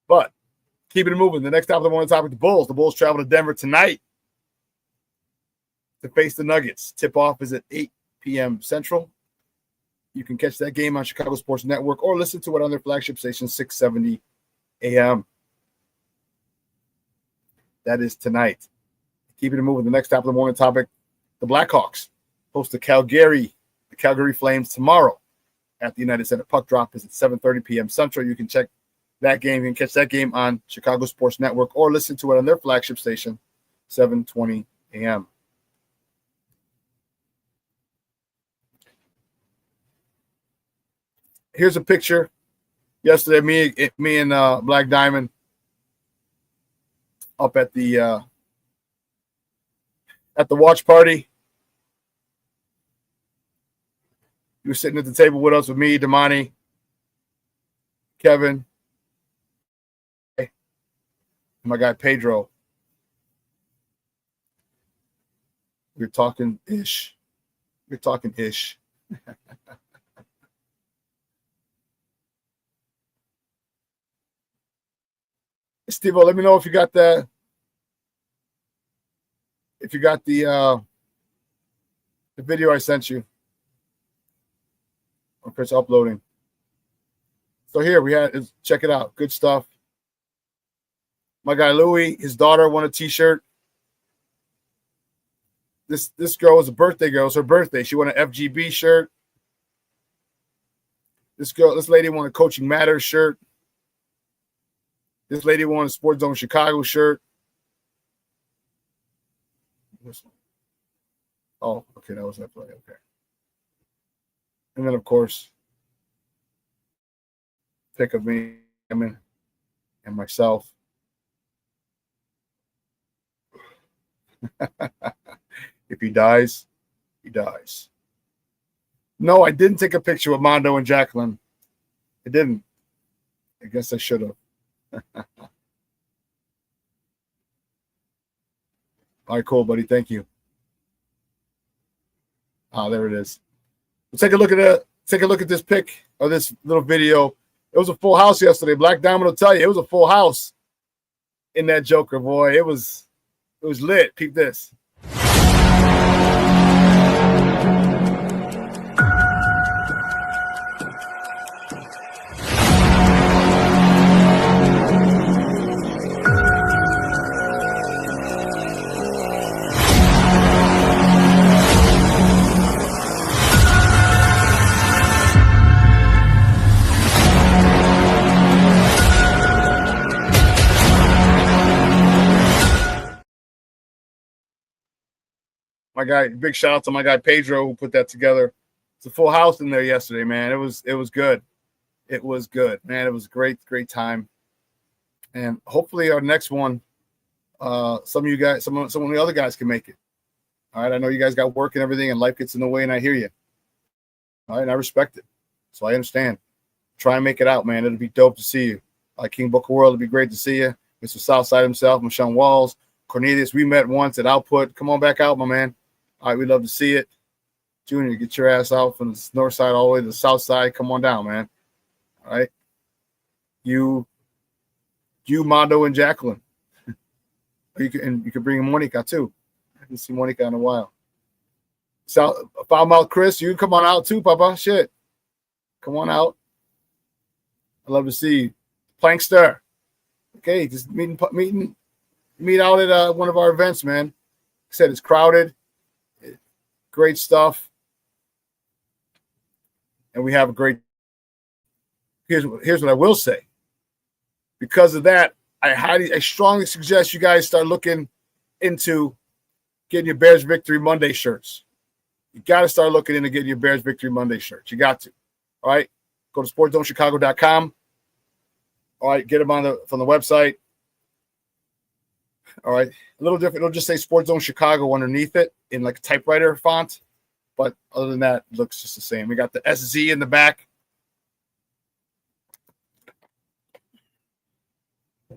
But keeping it moving. The next top of the morning topic, the Bulls. The Bulls travel to Denver tonight to face the Nuggets. Tip-off is at 8 p.m. Central. You can catch that game on Chicago Sports Network or listen to it on their flagship station, 670 a.m. That is tonight. Keeping it moving. The next top of the morning topic, the Blackhawks host the Calgary Flames tomorrow at the United Center. Puck drop is at 7:30 p.m. Central. You can check that game. You can catch that game on Chicago Sports Network or listen to it on their flagship station, 7:20 a.m. Here's a picture. Yesterday, me and Black Diamond up at the watch party. He was sitting at the table with us with me, Damani, Kevin, and my guy Pedro. We're talking ish. Steve, let me know if you got the The video I sent you. I'll press uploading. So here we had, check it out. Good stuff. My guy Louie, his daughter won a t-shirt. This girl was a birthday girl. It's her birthday. She won an FGB shirt. This lady won a Coaching Matters shirt. This lady won a Sports Zone Chicago shirt. Oh, okay, that was that play. Okay. And then, of course, pick of me and myself. If he dies, he dies. No, I didn't take a picture with Mondo and Jacqueline. I didn't. I guess I should have. All right, cool, buddy. Thank you. Ah, there it is. Let's take a look at this pic or this little video. It was a full house yesterday. Black Diamond will tell you it was a full house in that Joker, boy. It was lit. Peep this. My guy, big shout out to my guy Pedro who put that together. It's a full house in there yesterday, man. It was good. It was good, man. It was a great time. And hopefully our next one, some of you guys, some of the other guys can make it. All right. I know you guys got work and everything and life gets in the way, and I hear you. All right, and I respect it. So I understand. Try and make it out, man. It'll be dope to see you. King Booker World, it'll be great to see you. Mr. Southside himself, Michelle Walls, Cornelius, we met once at Output. Come on back out, my man. All right, we'd love to see it. Junior, get your ass out from the north side all the way to the south side. Come on down, man. All right. You, Mondo, and Jacqueline. You can bring Monica too. I haven't seen Monica in a while. Foul Mouth Chris, you can come on out too, Papa. Shit. Come on out. I'd love to see you. Plankster. Okay, just meet out at one of our events, man. Like I said, it's crowded. Great stuff. And we have a great. Here's what I will say. Because of that, I strongly suggest you guys start looking into getting your Bears Victory Monday shirts. You got to start looking into getting your Bears Victory Monday shirts. You got to. All right. Go to sportzonechicago.com. All right. Get them from the website. All right. A little different. It'll just say Sports Zone Chicago underneath it in like a typewriter font. But other than that, it looks just the same. We got the SZ in the back.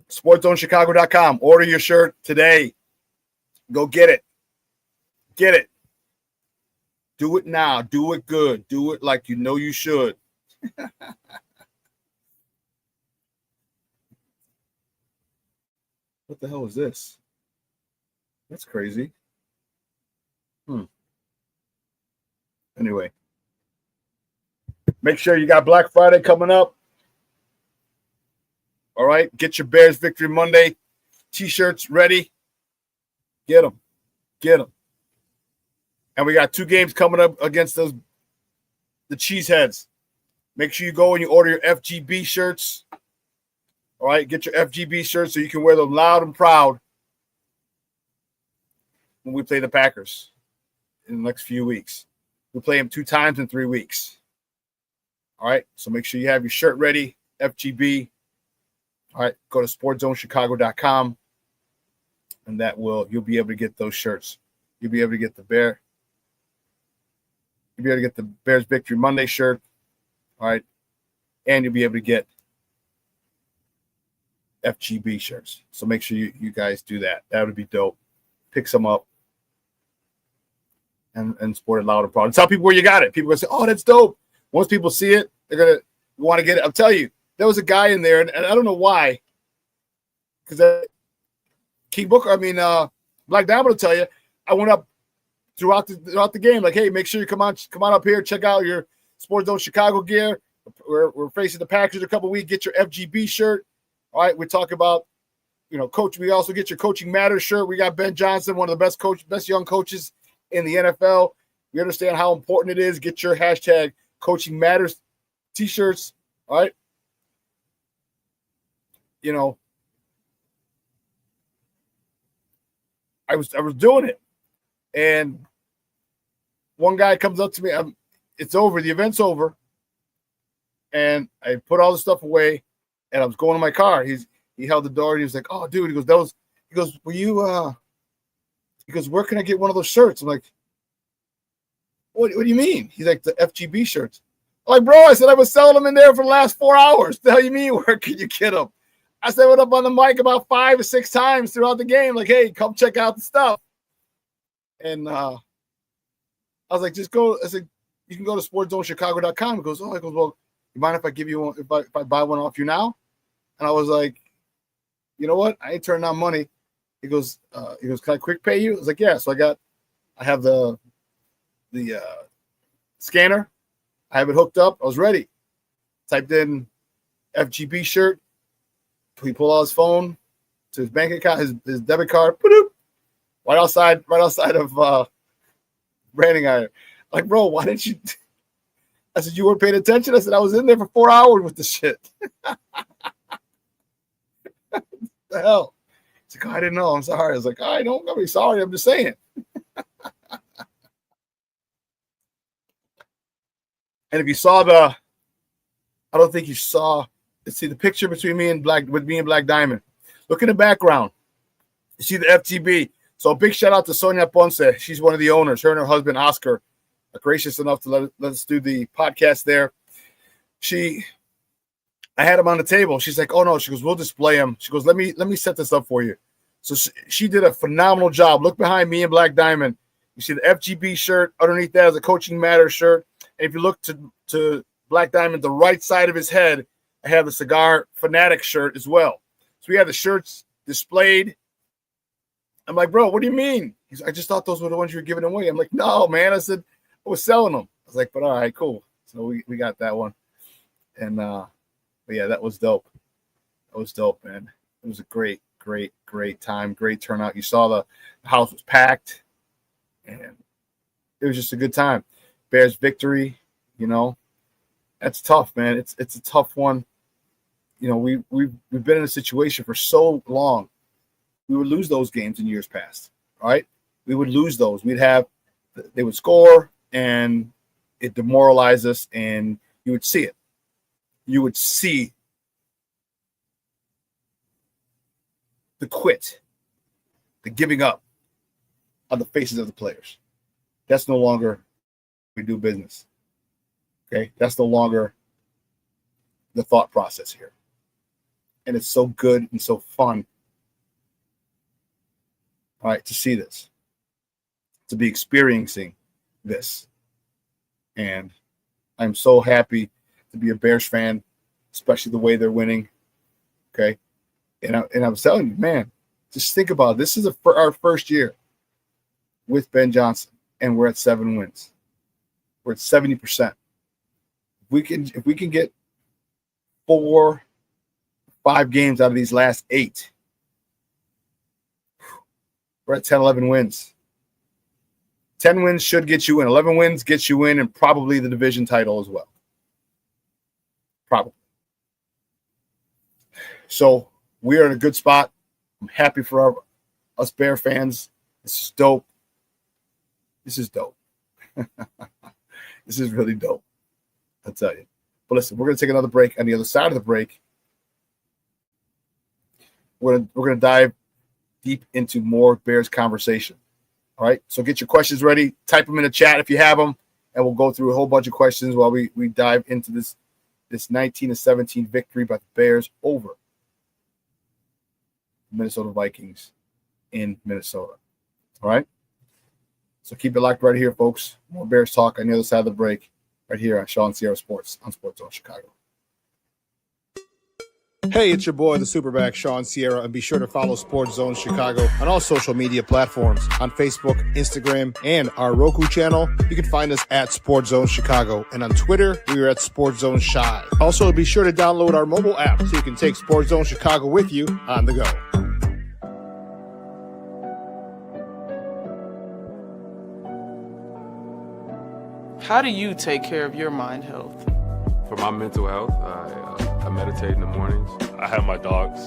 SportsZoneChicago.com. Order your shirt today. Go get it. Get it. Do it now. Do it good. Do it like you know you should. What the hell is this? That's crazy. Anyway. Make sure you got Black Friday coming up. All right. Get your Bears Victory Monday t-shirts ready. Get them. Get them. And we got 2 games coming up against the Cheeseheads. Make sure you go and you order your FGB shirts. All right, get your FGB shirts so you can wear them loud and proud when we play the Packers in the next few weeks. We play them 2 times in 3 weeks. All right, so make sure you have your shirt ready, FGB. All right, go to sportzonechicago.com, and you'll be able to get those shirts. You'll be able to get the Bears Victory Monday shirt. All right, and you'll be able to get FGB shirts. So make sure you guys do that. That would be dope. Pick some up and sport it loud and proud. Tell people where you got it. People are going to say, oh, that's dope. Once people see it, they're going to want to get it. I'll tell you, there was a guy in there, and I don't know why, because King Booker, Black Diamond will tell you, I went up throughout the game. Like, hey, make sure you come on up here, check out your Sports Zone Chicago gear. We're facing the Packers in a couple weeks. Get your FGB shirt. All right, we talk about, coach. We also get your Coaching Matters shirt. We got Ben Johnson, one of the best young coaches in the NFL. We understand how important it is. Get your hashtag Coaching Matters t-shirts. All right. I was doing it, and one guy comes up to me. It's over. The event's over. And I put all the stuff away, and I was going to my car. He held the door, and he was like, "Oh, dude," he goes, "Were you?" He goes, "Where can I get one of those shirts?" I'm like, "What do you mean?" He's like, "The FGB shirts." I'm like, "Bro," I said, "I was selling them in there for the last 4 hours. The hell you mean? Where can you get them?" I said, "Went up on the mic about 5 or 6 times throughout the game. Like, hey, come check out the stuff." And I was like, "Just go." I said, "You can go to sportzonechicago.com." He goes, "Oh," I goes, "Well, you mind if I give you one, if I buy one off you now?" And I was like, "You know what? I ain't turning down money." He goes, "Can I quick pay you?" I was like, "Yeah." So I have the scanner. I have it hooked up. I was ready. Typed in FGB shirt. He pulled out his phone to his bank account, his debit card, right outside of branding iron. Like, bro, why didn't you? I said, "You weren't paying attention." I said, "I was in there for 4 hours with the shit." The hell? He's like, "Oh, I didn't know. I'm sorry." I was like, "I don't gotta be sorry. I'm just saying." And if you saw I don't think you saw. Let's see the picture between me and Black Diamond. Look in the background. You see the FTB. So a big shout out to Sonia Ponce. She's one of the owners. Her and her husband Oscar are gracious enough to let us do the podcast there. I had them on the table. She's like, "Oh no," she goes, "We'll display them." She goes, let me set this up for you." So she did a phenomenal job. Look behind me and Black Diamond. You see the FGB shirt. Underneath that is a Coaching Matters shirt. And if you look to Black Diamond, the right side of his head, I have the Cigar Fanatic shirt as well. So we have the shirts displayed. I'm like, "Bro, what do you mean?" He's like, "I just thought those were the ones you were giving away." I'm like, "No, man." I said, "I was selling them." I was like, "But all right, cool." So we got that one. And but yeah, that was dope. That was dope, man. It was a great time, great turnout. You saw the house was packed, and it was just a good time. Bears victory, that's tough, man. It's a tough one. We've been in a situation for so long. We would lose those games in years past, right? We would lose those. They would score, and it demoralized us, and you would see it. You would see the quit, the giving up on the faces of the players. That's no longer we do business. Okay? That's no longer the thought process here. And it's so good and so fun, all right, to see this, to be experiencing this. And I'm so happy to be a Bears fan, especially the way they're winning. Okay? And I was telling you, man, just think about it. This is our first year with Ben Johnson, and we're at 7 wins. We're at 70%. If we can get 4, 5 games out of these last 8, we're at 10, 11 wins. 10 wins should get you in. 11 wins gets you in, and probably the division title as well. Probably. So we are in a good spot. I'm happy for us Bear fans. This is dope. This is dope. This is really dope, I'll tell you. But listen, we're going to take another break. On the other side of the break, we're going to dive deep into more Bears conversation. All right? So get your questions ready. Type them in the chat if you have them, and we'll go through a whole bunch of questions while we dive into this 19-17 victory by the Bears over the Minnesota Vikings in Minnesota. All right? So keep it locked right here, folks. More Bears talk on the other side of the break, right here on ShawnSierraSports on Sports Zone Chicago. Hey, it's your boy, the SuperBack, Shawn Sierra, and be sure to follow Sports Zone Chicago on all social media platforms, on Facebook, Instagram, and our Roku channel. You can find us at Sports Zone Chicago, and on Twitter, we are at Sports Zone Shy. Also, be sure to download our mobile app so you can take Sports Zone Chicago with you on the go. How do you take care of your mind health? For my mental health, I meditate in the mornings. I have my dogs.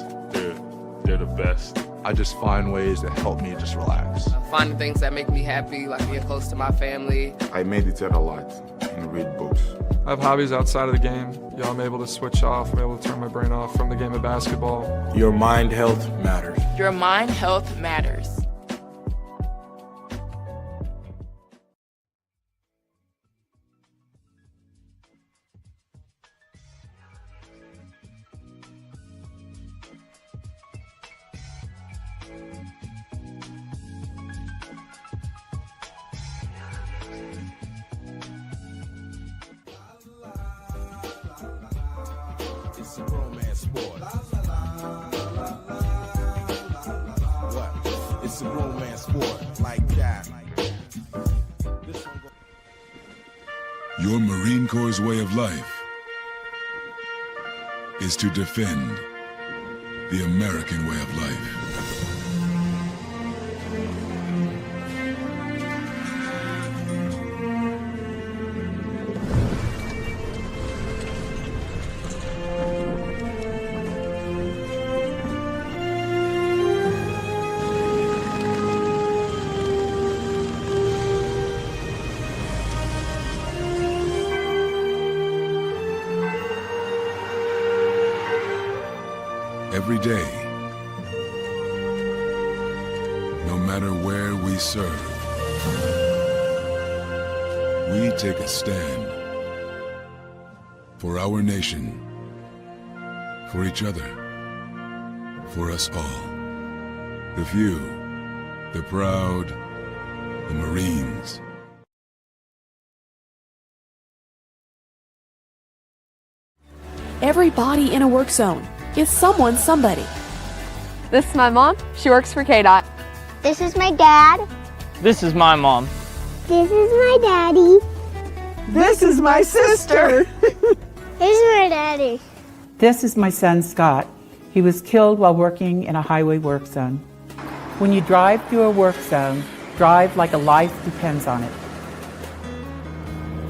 They're the best. I just find ways that help me just relax. Finding things that make me happy, like being close to my family. I meditate a lot and read books. I have hobbies outside of the game. I'm able to switch off. I'm able to turn my brain off from the game of basketball. Your mind health matters. Your mind health matters. It's a romance sport. What? It's a romance sport like that. Your Marine Corps' way of life is to defend the American way of life. Every day, no matter where we serve, we take a stand for our nation, for each other, for us all. The few, the proud, the Marines. Every body in a work zone is someone's somebody. This is my mom. She works for KDOT. This is my dad. This is my mom. This is my daddy. This is my sister. This is my daddy. This is my son, Scott. He was killed while working in a highway work zone. When you drive through a work zone, drive like a life depends on it.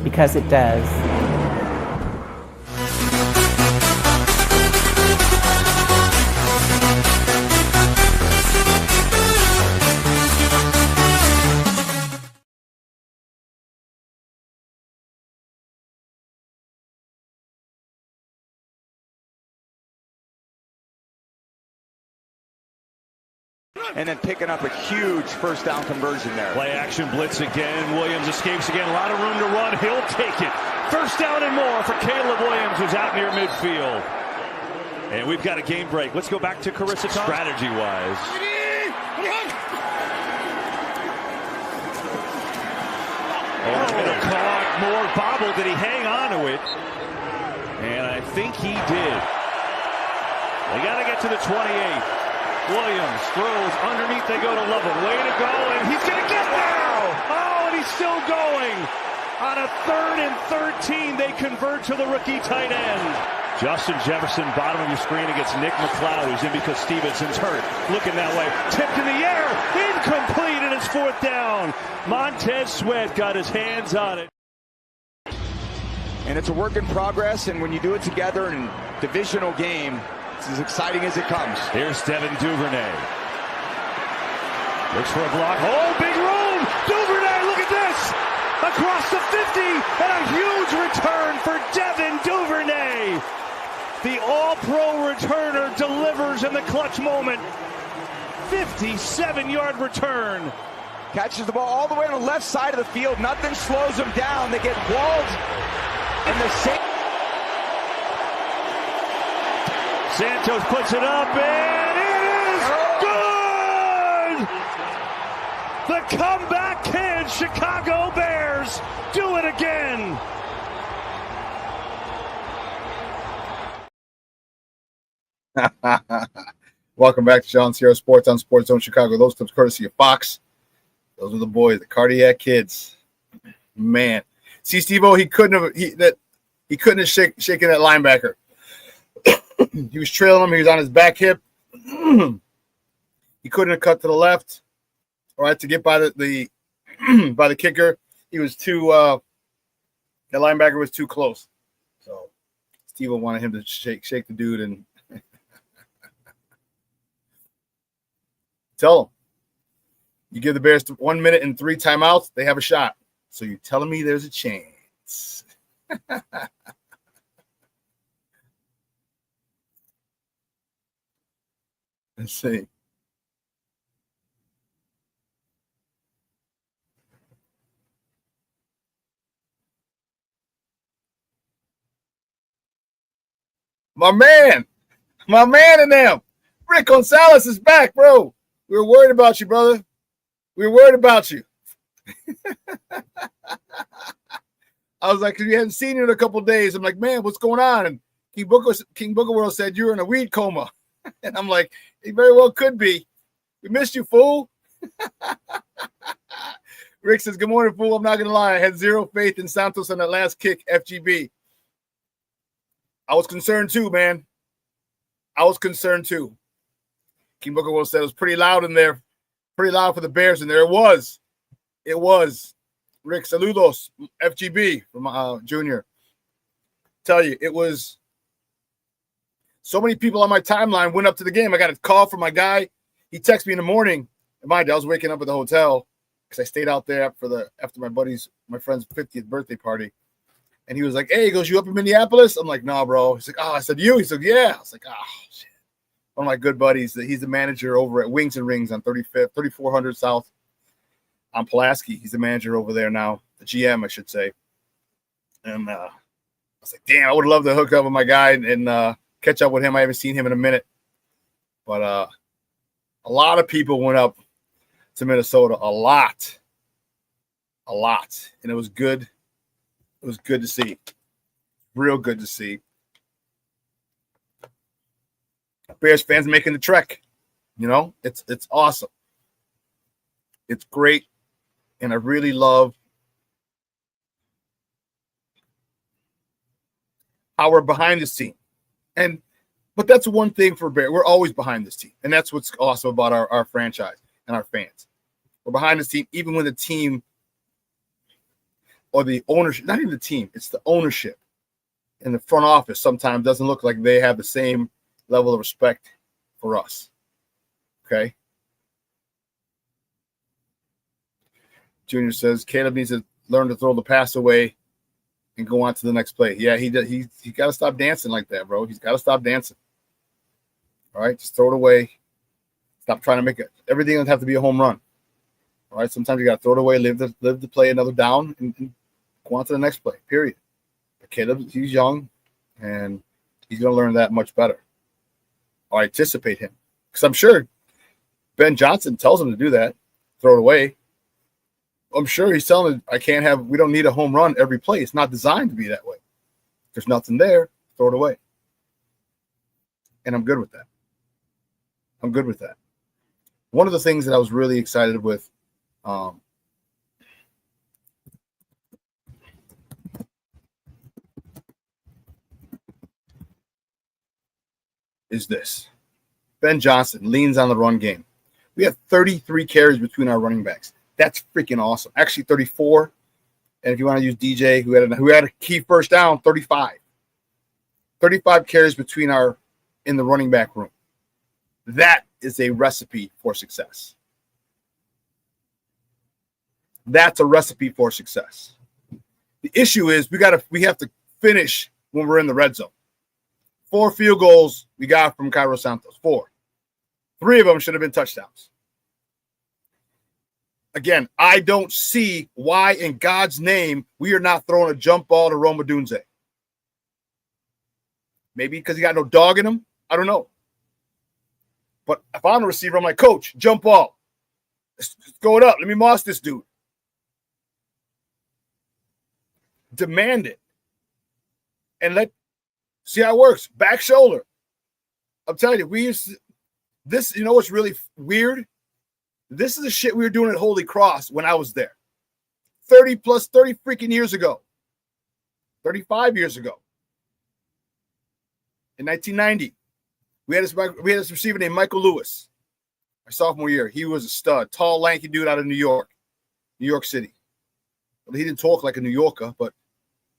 Because it does. And then picking up a huge first down conversion there. Play action blitz again. Williams escapes again. A lot of room to run. He'll take it. First down and more for Caleb Williams, who's out near midfield. And we've got a game break. Let's go back to Carissa strategy-wise. Oh, caught. More bobble. Did he hang on to it? And I think he did. They got to get to the 28. Williams throws underneath. They go to Lovell. Way to go, and he's going to get there. Oh, and he's still going. On a 3rd and 13, they convert to the rookie tight end. Justin Jefferson, bottom of your screen against Nick McLeod, who's in because Stevenson's hurt. Looking that way. Tipped in the air. Incomplete, and it's 4th down. Montez Sweat got his hands on it. And it's a work in progress, and when you do it together in a divisional game, it's as exciting as it comes. Here's Devin Duvernay. Looks for a block. Oh, big room! Duvernay, look at this! Across the 50, and a huge return for Devin Duvernay. The all-pro returner delivers in the clutch moment. 57-yard return. Catches the ball all the way to the left side of the field. Nothing slows them down. They get walled in the same. Santos puts it up, and it is good! The comeback kid, Chicago Bears, do it again. Welcome back to ShawnSierraSports on Sports Zone Chicago. Those clips courtesy of Fox. Those are the boys, the Cardiac Kids. Man, see, Steve-O, he couldn't have shaken that linebacker. He was trailing him. He was on his back hip. He couldn't have cut to the left, all right, to get by the by the kicker. He was too. The linebacker was too close. So Steve-O wanted him to shake the dude and tell him. You give the Bears 1 minute and 3 timeouts, they have a shot. So you're telling me there's a chance. Let's see. My man in them. Rick Gonzalez is back, bro. We were worried about you, brother. We were worried about you. I was like, because we hadn't seen you in a couple of days. I'm like, man, what's going on? And King Booker World said you're in a weed coma. And I'm like, he very well could be. We missed you, fool. Rick says, good morning, fool. I'm not going to lie. I had zero faith in Santos on that last kick, FGB. I was concerned too, man. I was concerned too. King Booker World said it was pretty loud in there. Pretty loud for the Bears in there. It was. It was. Rick, saludos. FGB from Junior. Tell you, it was. So many people on my timeline went up to the game. I got a call from my guy. He texted me in the morning. And mind you, I was waking up at the hotel because I stayed out there after my friend's 50th birthday party. And he was like, hey, he goes, you up in Minneapolis? I'm like, no, bro. He's like, oh, I said, you? He said, yeah. I was like, oh, shit. One of my good buddies, he's the manager over at Wings and Rings on 3400 South on Pulaski. He's the manager over there now, the GM, I should say. And I was like, damn, I would love to hook up with my guy and catch up with him. I haven't seen him in a minute. But a lot of people went up to Minnesota. A lot. And it was good. It was good to see. Real good to see. Bears fans making the trek. You know, it's awesome. It's great. And I really love how we're behind this team. But that's one thing for Bears. We're always behind this team. And that's what's awesome about our franchise and our fans. We're behind this team, even when the team or the ownership, not even the team, it's the ownership in the front office sometimes doesn't look like they have the same level of respect for us. Okay? Junior says Caleb needs to learn to throw the pass away and go on to the next play. Yeah, he got to stop dancing like that, bro. He's got to stop dancing. All right, just throw it away. Stop trying to make it. Everything doesn't have to be a home run. All right, sometimes you got to throw it away, live the play another down, and go on to the next play, period. But Caleb, he's young, and he's going to learn that much better. I anticipate him. Because I'm sure Ben Johnson tells him to do that, throw it away. I'm sure he's telling him, we don't need a home run every play. It's not designed to be that way. There's nothing there, throw it away. And I'm good with that. I'm good with that. One of the things that I was really excited with is this. Ben Johnson leans on the run game. We have 33 carries between our running backs. That's freaking awesome. Actually, 34. And if you want to use DJ, who had a key first down, 35. 35 carries in the running back room. That is a recipe for success. That's a recipe for success. The issue is we have to finish when we're in the red zone. 4 field goals we got from Cairo Santos. 4. 3 of them should have been touchdowns. Again, I don't see why in God's name we are not throwing a jump ball to Roma Dunze. Maybe because he got no dog in him. I don't know. But if I'm a receiver, I'm like, coach, jump ball. Let's go it up. Let me moss this dude. Demand it. And see how it works. Back shoulder. I'm telling you, we used to, this, you know what's really weird? This is the shit we were doing at Holy Cross when I was there. 30 freaking years ago. 35 years ago. In 1990, we had this receiver named Michael Lewis. My sophomore year, he was a stud, tall, lanky dude out of New York City. Well, he didn't talk like a New Yorker, but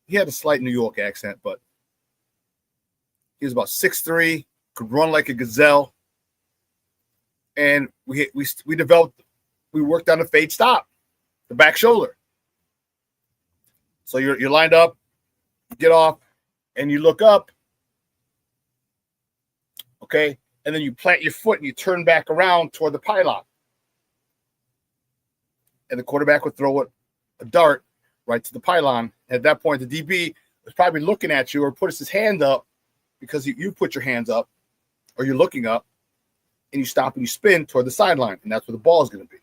he had a slight New York accent. But he was about 6'3", could run like a gazelle, and we worked on the fade stop, the back shoulder. So you're lined up, you get off, and you look up. Okay, and then you plant your foot and you turn back around toward the pylon. And the quarterback would throw a dart right to the pylon. At that point, the DB was probably looking at you or puts his hand up because you put your hands up or you're looking up, and you stop and you spin toward the sideline, and that's where the ball is going to be.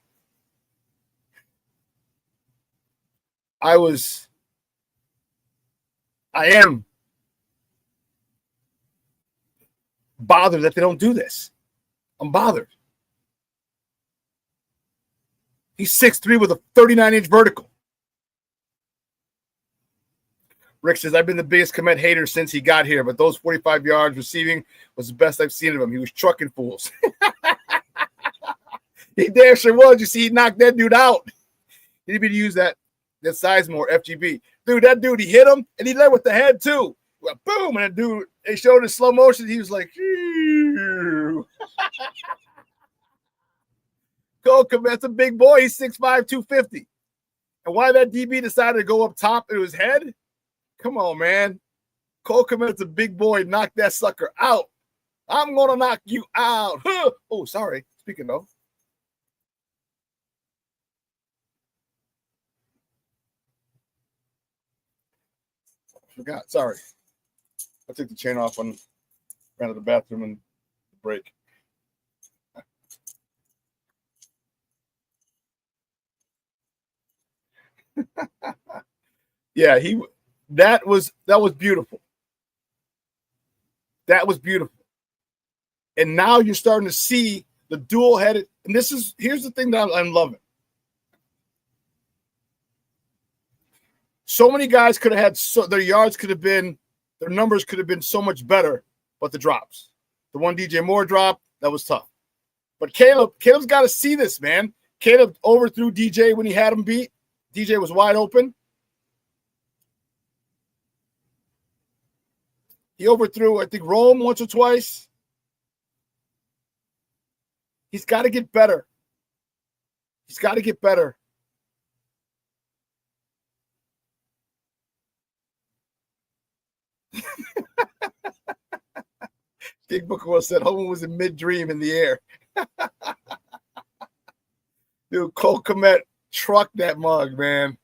I am bothered that they don't do this. I'm bothered. He's 6'3" with a 39-inch vertical. Rick says, I've been the biggest Komet hater since he got here, but those 45 yards receiving was the best I've seen of him. He was trucking fools. He damn sure was. You see, he knocked that dude out. He didn't even use that size more, FGB. Dude, that dude, he hit him, and he led with the head, too. Well, boom, and that dude, they showed in slow motion. He was like, Cole Komet's a big boy. He's 6'5", 250. And why that DB decided to go up top in his head? Come on, man. Cole Komet's a big boy. Knock that sucker out. I'm going to knock you out. Oh, sorry. Speaking of. Forgot. Sorry. I took the chain off and ran to the bathroom and break. Yeah, that was beautiful. That was beautiful. And now you're starting to see the dual-headed, and here's the thing that I'm loving. So many guys could have had their yards could have been, their numbers could have been so much better, but the drops. The one DJ Moore drop, that was tough. But Caleb's got to see this, man. Caleb overthrew DJ when he had him beat. DJ was wide open. He overthrew, I think, Rome once or twice. He's got to get better. He's got to get better. Big Booker said Homer was in mid-dream in the air. Dude, Cole Komet trucked that mug, man.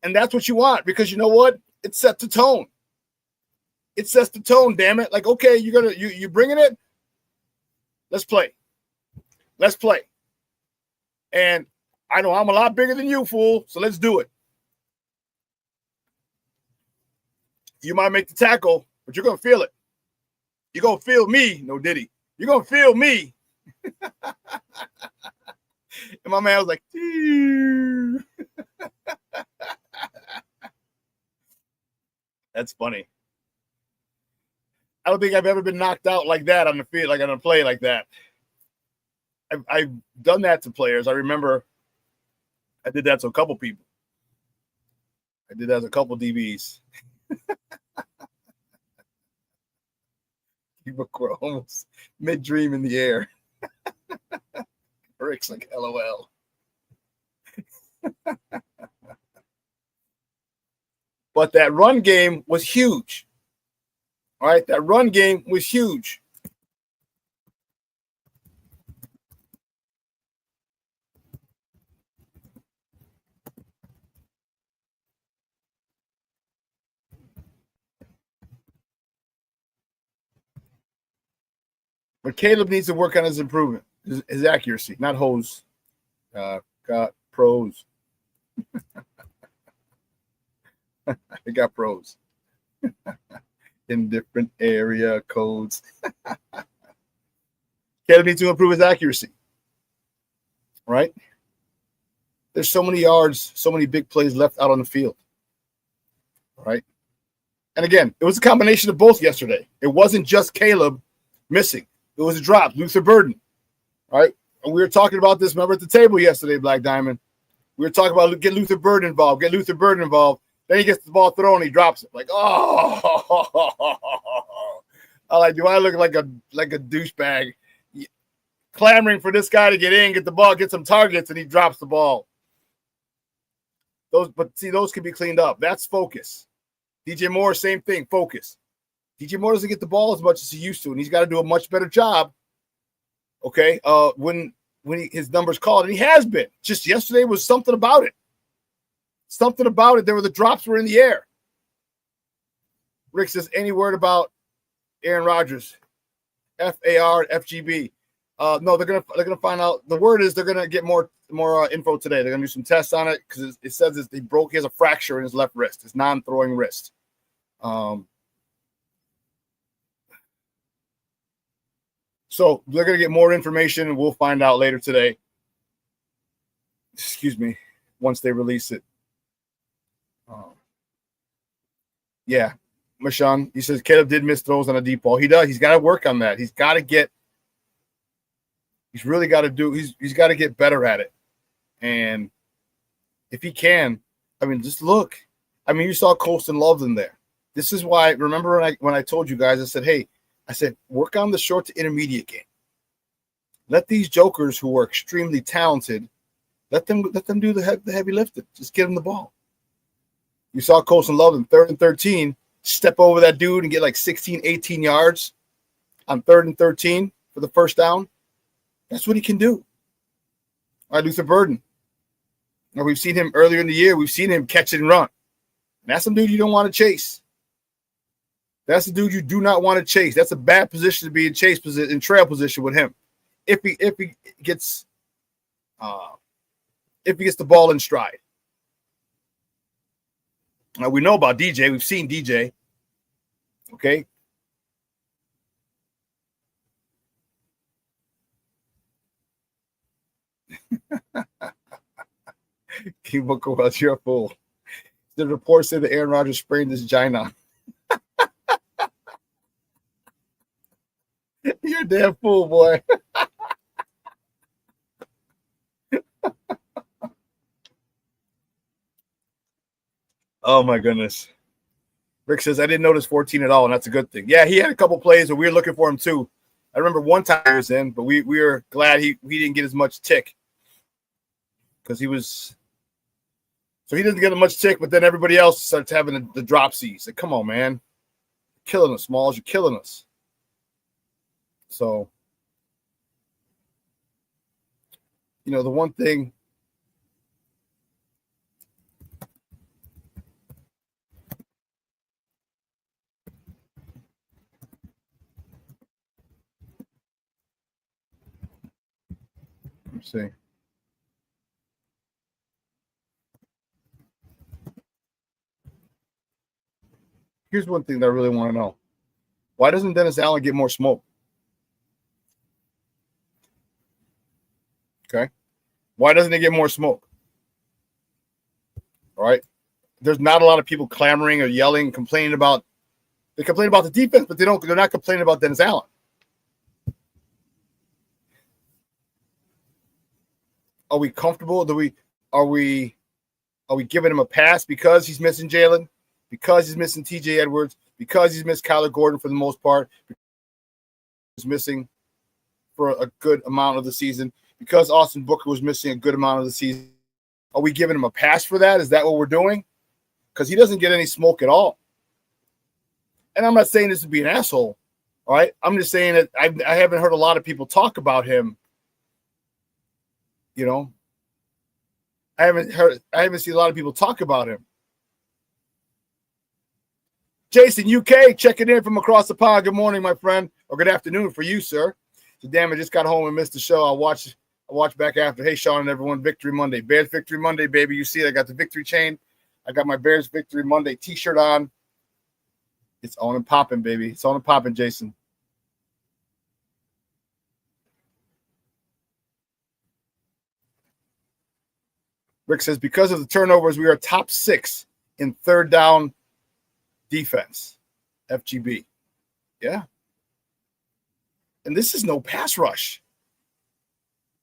And that's what you want, because you know what? It sets the tone. It sets the tone, damn it. Like, okay, you're bringing it. Let's play. Let's play. And I know I'm a lot bigger than you, fool, so let's do it. You might make the tackle, but you're going to feel it. You're going to feel me. No Diddy. You're going to feel me. And my man was like, that's funny. I don't think I've ever been knocked out like that on the field, like on a play like that. I've done that to players. I remember I did that to a couple people. I did that to a couple DBs. You were almost mid-dream in the air. Rick's like, LOL. But that run game was huge. All right, that run game was huge. But Caleb needs to work on his improvement, his accuracy, not hose. Got pros. They got pros in different area codes. Caleb needs to improve his accuracy. Right? There's so many yards, so many big plays left out on the field. Right? And again, it was a combination of both yesterday. It wasn't just Caleb missing. It was a drop. Luther Burden. Right? And we were talking about this, remember, at the table yesterday, Black Diamond. We were talking about get Luther Burden involved, get Luther Burden involved. Then he gets the ball thrown and he drops it. Like, oh. I'm like, do I look like a douchebag? Clamoring for this guy to get in, get the ball, get some targets, and he drops the ball. Those can be cleaned up. That's focus. DJ Moore, same thing, focus. DJ Moore doesn't get the ball as much as he used to, and he's got to do a much better job. Okay, when his number's called, and he has been. Just yesterday was something about it. Something about it. The drops were in the air. Rick says, any word about Aaron Rodgers? FAR, FGB. No, they're gonna find out. The word is they're gonna get more info today. They're gonna do some tests on it because it says he has a fracture in his left wrist, his non-throwing wrist. So they're gonna get more information, and we'll find out later today. Excuse me, once they release it. Yeah, Mashawn, he says Caleb did miss throws on a deep ball. He does. He's got to work on that. He's got to get. He's really got to do. He's got to get better at it. And if he can, I mean, just look. I mean, you saw Colston Loveland there. This is why. Remember when I told you guys, I said, hey, work on the short to intermediate game. Let these jokers who are extremely talented, let them do the heavy lifting. Just give them the ball. You saw Colston Loveland, 3rd and 13, step over that dude and get like 16, 18 yards on 3rd and 13 for the first down. That's what he can do. All right, Luther Burden. Now, we've seen him earlier in the year. We've seen him catch it and run. And that's some dude you don't want to chase. That's the dude you do not want to chase. That's a bad position to be in chase position, in trail position with him. If he gets the ball in stride. Now, we know about DJ. We've seen DJ. Okay. Keep looking about you're a fool. The report said that Aaron Rodgers sprained his vagina. You're a damn fool, boy. Oh, my goodness. Rick says, I didn't notice 14 at all, and that's a good thing. Yeah, he had a couple plays where we were looking for him, too. I remember one time he was in, but we were glad he didn't get as much tick because he was – so he doesn't get as much tick, but then everybody else starts having the dropsies. Like, come on, man. You're killing us, Smalls. You're killing us. So, the one thing – let's see. Here's one thing that I really want to know. Why doesn't Dennis Allen get more smoke? Okay. Why doesn't he get more smoke? All right. There's not a lot of people clamoring or yelling, complaining about. They complain about the defense, but they're not complaining about Dennis Allen. Are we comfortable? Are we giving him a pass because he's missing Jalen, because he's missing TJ Edwards, because he's missed Kyler Gordon for the most part, he's missing for a good amount of the season, because Austin Booker was missing a good amount of the season? Are we giving him a pass for that? Is that what we're doing? Because he doesn't get any smoke at all. And I'm not saying this to be an asshole, all right? I'm just saying that I haven't heard a lot of people talk about him. I haven't seen a lot of people talk about him. Jason, UK, checking in from across the pond. Good morning, my friend, or good afternoon for you, sir. So damn, I just got home and missed the show. I'll watch back after. Hey, Shawn and everyone, Victory Monday. Bears Victory Monday, baby. You see it. I got the victory chain. I got my Bears Victory Monday t-shirt on. It's on and popping, baby. It's on and popping, Jason. Rick says, because of the turnovers, we are top 6 in third down defense. FGB. Yeah. And this is no pass rush.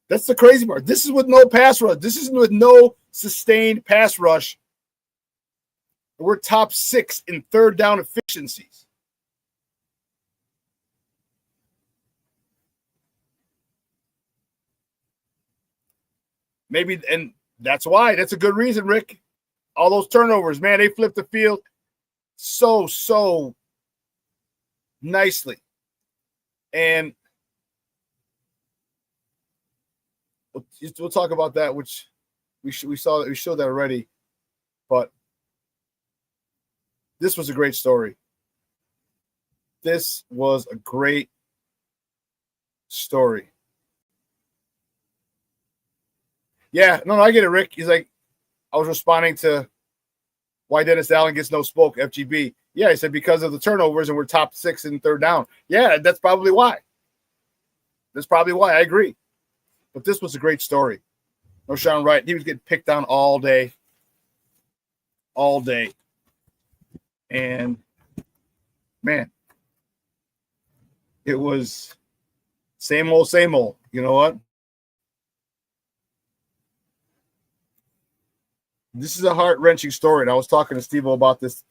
That's the crazy part. This is with no pass rush. This is with no sustained pass rush. We're top 6 in third down efficiencies. Maybe, and that's why. That's a good reason, Rick. All those turnovers, man, they flipped the field so nicely. And we'll talk about that, which we showed that already. But this was a great story. This was a great story. Yeah, no, I get it, Rick. He's like, I was responding to why Dennis Allen gets no smoke, FGB. Yeah, he said because of the turnovers and we're top 6 in third down. Yeah, that's probably why. That's probably why. I agree. But this was a great story. No, Shawn Wright, he was getting picked on all day. All day. And, man, it was same old, same old. You know what? This is a heart-wrenching story, and I was talking to Steve about this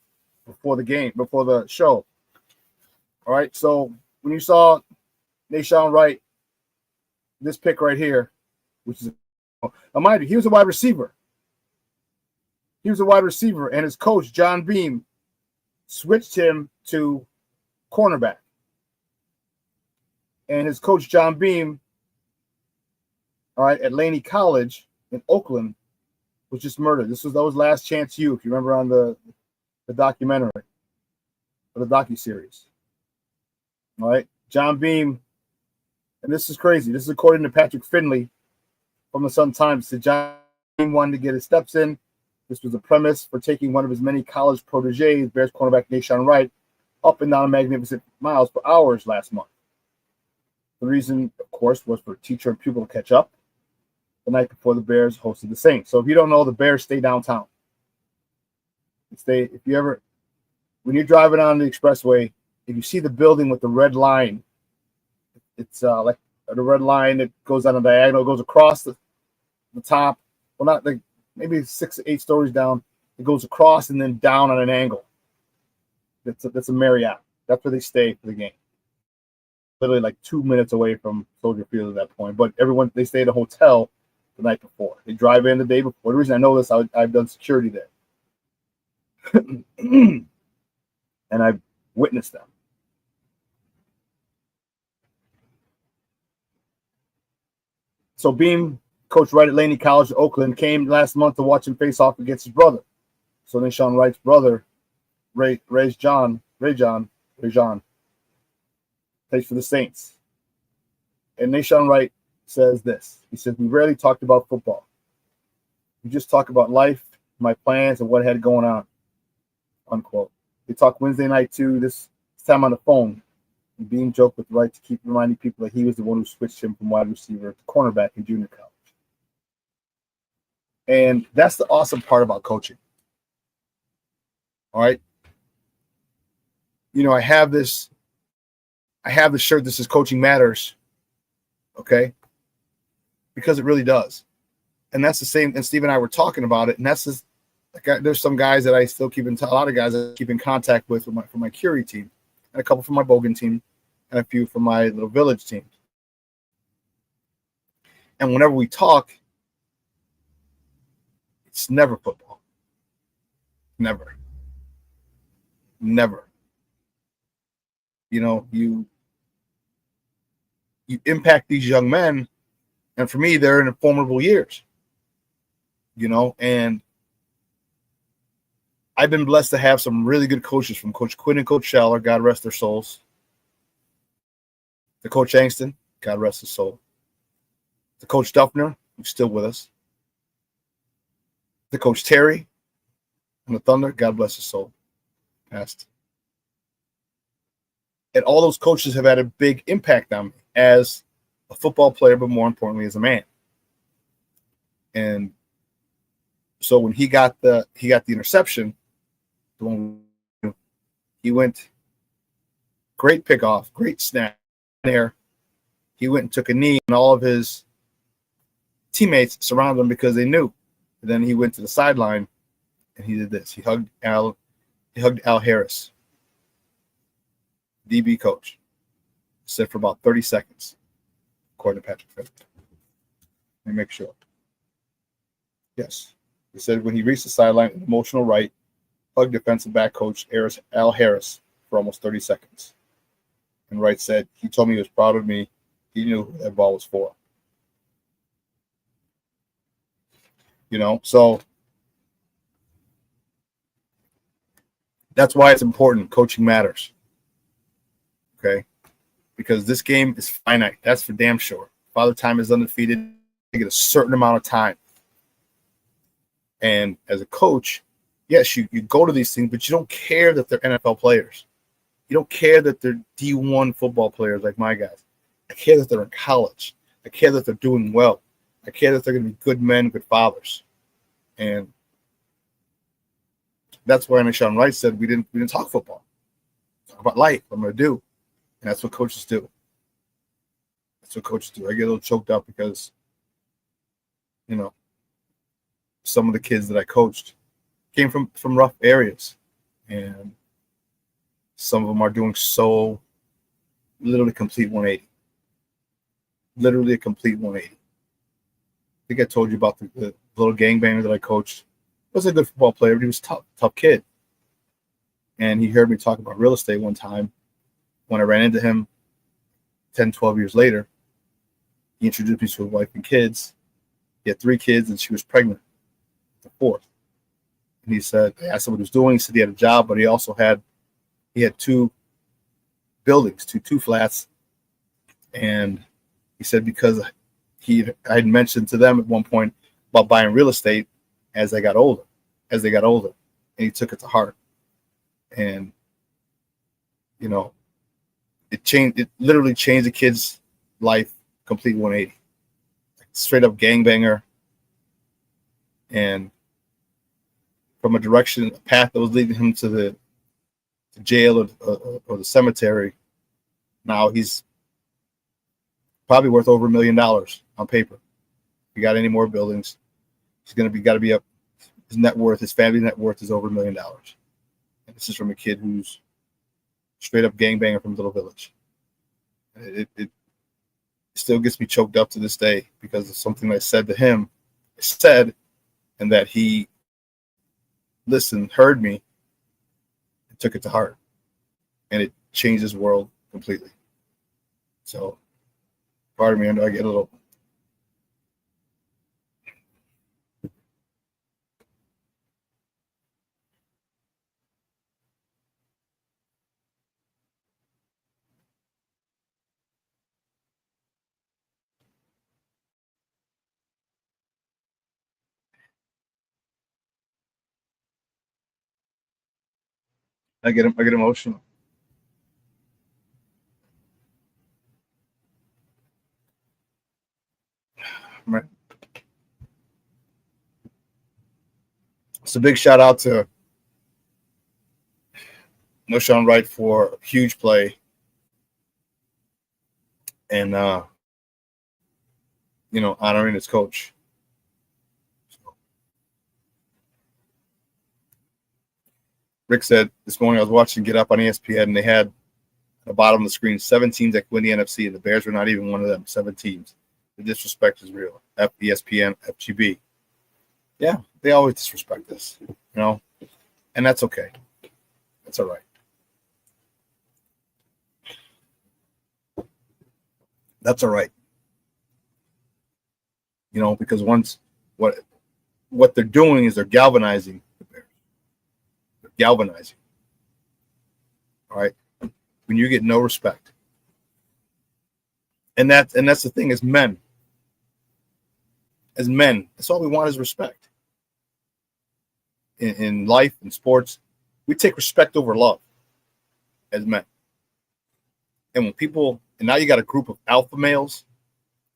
before the show. All right, so when you saw Shawn Wright, this pick right here, which is, mind you, he was a wide receiver. He was a wide receiver, and his coach, John Beam, switched him to cornerback. And his coach, John Beam, all right, at Laney College in Oakland, was just murdered. That was Last Chance U, if you remember on the documentary, or the docuseries. All right, John Beam, and this is crazy. This is according to Patrick Finley from the Sun-Times. Said John Beam wanted to get his steps in. This was the premise for taking one of his many college proteges, Bears cornerback Shawn Wright, up and down magnificent miles per hour last month. The reason, of course, was for teacher and pupil to catch up the night before the Bears hosted the Saints. So if you don't know, the Bears stay downtown. When you're driving on the expressway, if you see the building with the red line, it's like the red line that goes on a diagonal, goes across the top. Well, not like maybe 6 to 8 stories down. It goes across and then down on an angle. That's a Marriott. That's where they stay for the game. Literally like 2 minutes away from Soldier Field at that point. But they stay at a hotel the night before. They drive in the day before. The reason I know this, I've done security there. And I've witnessed them. So Beam, coach Wright at Laney College in Oakland, came last month to watch him face off against his brother. So then Shawn Wright's brother, Ray John, plays for the Saints. And Shawn Wright says this. He says, we rarely talked about football. We just talk about life, my plans, and what I had going on, unquote. They talked Wednesday night, too, this time on the phone. And Beam joked with Wright to keep reminding people that he was the one who switched him from wide receiver to cornerback in junior college. And that's the awesome part about coaching. All right. You know, I have the shirt that says Coaching Matters. Okay. Because it really does. And that's the same. And Steve and I were talking about it. And that's just, like, there's some guys that I still keep a lot of guys I keep in contact with from my Curie team, and a couple from my Bogan team, and a few from my little village team. And whenever we talk, it's never football. Never. You know, you impact these young men, and for me, they're in formidable years. You know, and I've been blessed to have some really good coaches, from Coach Quinn and Coach Schaller, God rest their souls, to Coach Angston, God rest his soul, to Coach Duffner, who's still with us, to Coach Terry and the Thunder, God bless his soul, passed. And all those coaches have had a big impact on me as a football player, but more importantly as a man. And So when he got the interception, the one he went, great pickoff, great snap there. He went and took a knee, and all of his teammates surrounded him because they knew. And then he went to the sideline, and he did this. He hugged Al Harris, DB coach. Said for about 30 seconds, according to Patrick Phillips. Let me make sure. Yes. He said when he reached the sideline, an emotional right, hugged defensive back coach Al Harris for almost 30 seconds. And Wright said, he told me he was proud of me. He knew who that ball was for. So that's why it's important. Coaching matters. Okay? Because this game is finite. That's for damn sure. Father Time is undefeated. You get a certain amount of time. And as a coach, yes, you go to these things, but you don't care that they're NFL players. You don't care that they're D1 football players like my guys. I care that they're in college. I care that they're doing well. I care that they're going to be good men, good fathers. And that's why Shawn Wright said we didn't talk football. Talk about life. What I'm going to do. And that's what coaches do. That's what coaches do. I get a little choked up because, some of the kids that I coached came from rough areas. And some of them are doing so literally complete 180. Literally a complete 180. I think I told you about the little gangbanger that I coached. He was a good football player, but he was a tough kid. And he heard me talk about real estate one time. When I ran into him 10, 12 years later, he introduced me to his wife and kids. He had 3 kids, and she was pregnant, the 4th. And he said, I asked him what he was doing. He said he had a job, but he also had 2 buildings, two flats. And he said because I had mentioned to them at one point about buying real estate as they got older. And he took it to heart. And, it literally changed the kid's life, complete 180. Straight up gangbanger. And from a path that was leading him to the jail or the cemetery, now he's probably worth over $1 million on paper. If he got any more buildings, he's got to be up. His net worth, his family net worth is over $1 million. And this is from a kid who's straight up gangbanger from Little Village. It still gets me choked up to this day because of something I said to him. And that he listened, heard me, and took it to heart. And it changed his world completely. So, pardon me, I know I get a little. I get emotional. Right. So big shout out to Shawn Wright for a huge play. And honoring his coach. Rick said this morning I was watching Get Up on ESPN, and they had at the bottom of the screen 7 teams that could win the NFC, and the Bears were not even one of them. 7 teams. The disrespect is real. ESPN, FGB. Yeah, they always disrespect us, and that's okay. That's all right. That's all right. Because once what they're doing is they're galvanizing the Bears. They're galvanizing. All right. When you get no respect. And that's the thing as men. As men, that's all we want is respect. In life, in sports, we take respect over love as men. And now you got a group of alpha males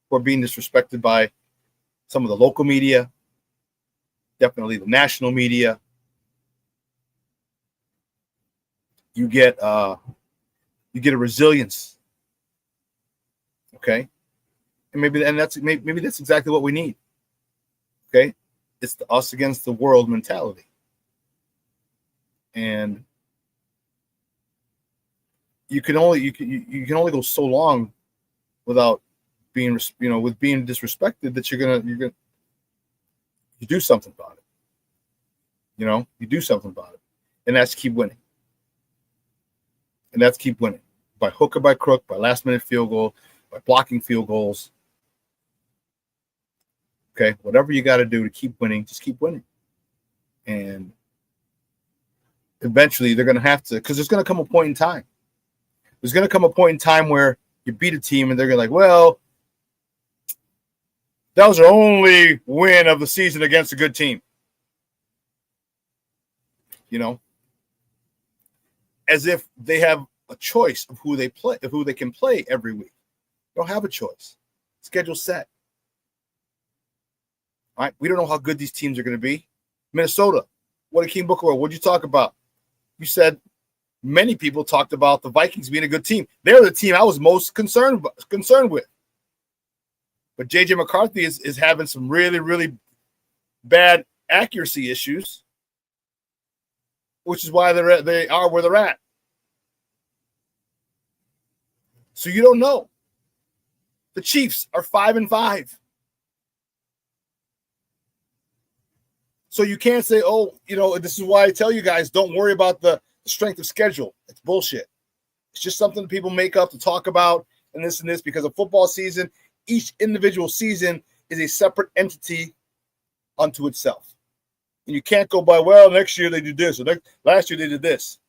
who are being disrespected by some of the local media, definitely the national media. You get a resilience, okay, and maybe that's exactly what we need. Okay, it's the us against the world mentality, and you can only go so long without being with being disrespected that you do something about it. You do something about it, and that's keep winning. And that's keep winning by hook or by crook, by last minute field goal, by blocking field goals. Okay, whatever you got to do to keep winning, just keep winning. And eventually they're going to have to, because there's going to come a point in time. There's going to come a point in time where you beat a team and they're going to well, that was our only win of the season against a good team. As if they have a choice of who they play, of who they can play every week. They don't have a choice. Schedule set. All right, we don't know how good these teams are going to be. Minnesota, what did King Booker? What did you talk about? You said many people talked about the Vikings being a good team. They're the team I was most concerned with. But J.J. McCarthy is having some really, really bad accuracy issues, which is why they are where they're at. So you don't know. The Chiefs are 5-5. So you can't say, this is why I tell you guys, don't worry about the strength of schedule. It's bullshit. It's just something people make up to talk about and this, because a football season, each individual season is a separate entity unto itself. And you can't go by, next year they did this, or last year they did this.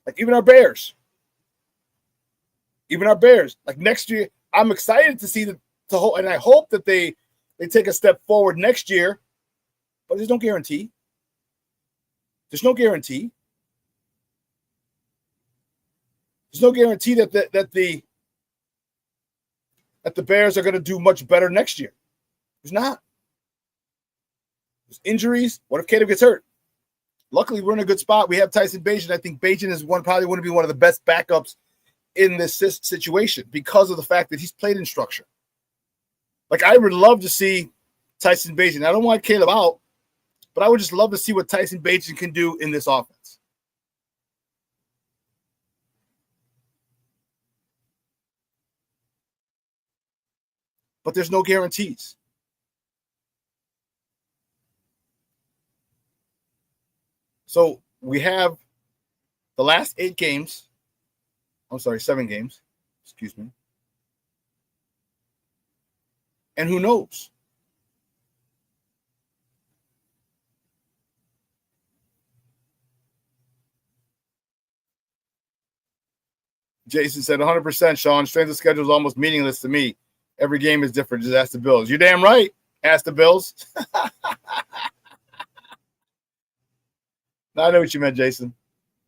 Like even our Bears, like next year, I'm excited to see and I hope that they take a step forward next year, but there's no guarantee. There's no guarantee. There's no guarantee that the Bears are going to do much better next year. There's not. There's injuries. What if Caleb gets hurt? Luckily, we're in a good spot. We have Tyson Bagent. I think Bagent is probably going to be one of the best backups in this situation because of the fact that he's played in structure. Like, I would love to see Tyson Bagent. I don't want Caleb out, but I would just love to see what Tyson Bagent can do in this offense. But there's no guarantees. So we have the last 7 games. Excuse me. And who knows? Jason said 100%, Shawn. Strength of schedule is almost meaningless to me. Every game is different. Just ask the Bills. You're damn right. Ask the Bills. I know what you meant, Jason.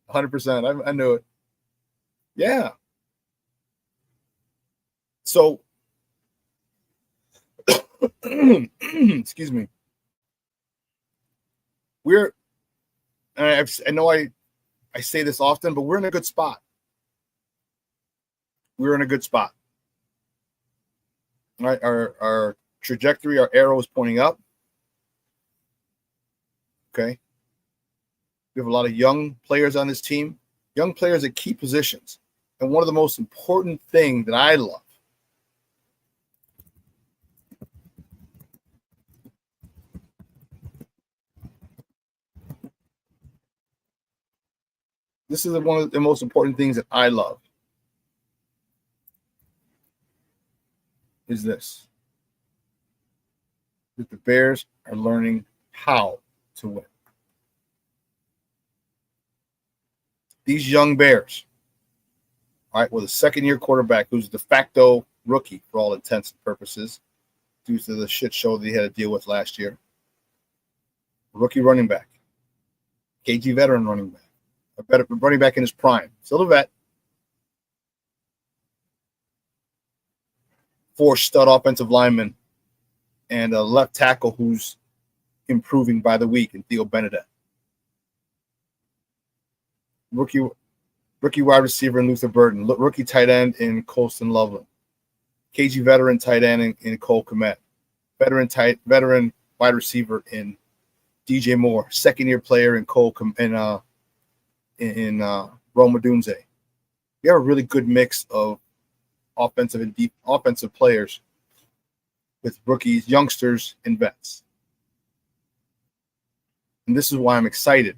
100%. I knew it. Yeah. So, excuse me. I know I say this often, but we're in a good spot. We're in a good spot. All right, our trajectory, our arrow is pointing up. Okay. We have a lot of young players on this team, young players at key positions. And one of the most important things that I love this is one of the most important things that I love is this. That the Bears are learning how to win. These young Bears, all right, with a second-year quarterback who's de facto rookie for all intents and purposes due to the shit show that he had to deal with last year. Rookie running back. KG veteran running back. A better running back in his prime. Still a vet. 4 stud offensive linemen and a left tackle who's improving by the week in Theo Benedette. Rookie wide receiver in Luther Burton. Rookie tight end in Colston Loveland. KG veteran tight end in Cole Komet. Veteran wide receiver in DJ Moore. Second-year player in Roma Dunze. We have a really good mix of offensive and offensive players with rookies, youngsters, and vets. And this is why I'm excited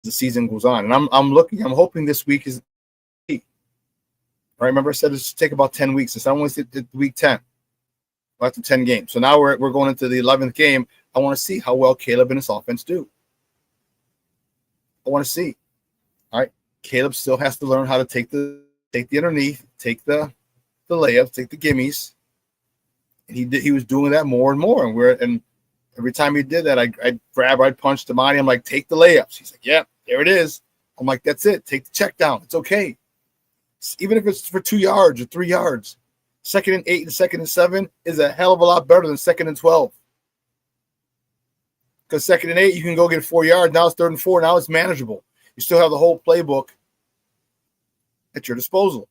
as the season goes on. And I'm hoping this week is right. Remember I said it's take about 10 weeks. It's only week 10 after 10 games. So now we're going into the 11th game. I want to see how well Caleb and his offense do. I want to see. All right. Caleb still has to learn how to take the underneath, take the layups, take the gimmies. And he was doing that more and more. And every time he did that, I'd punch Damani. I'm like, take the layups. He's like, yeah, there it is. I'm like, that's it. Take the check down. It's okay. Even if it's for 2 yards or 3 yards. 2nd and 8 and 2nd and 7 is a hell of a lot better than 2nd and 12. Because 2nd and 8, you can go get 4 yards. Now it's 3rd and 4. Now it's manageable. You still have the whole playbook at your disposal.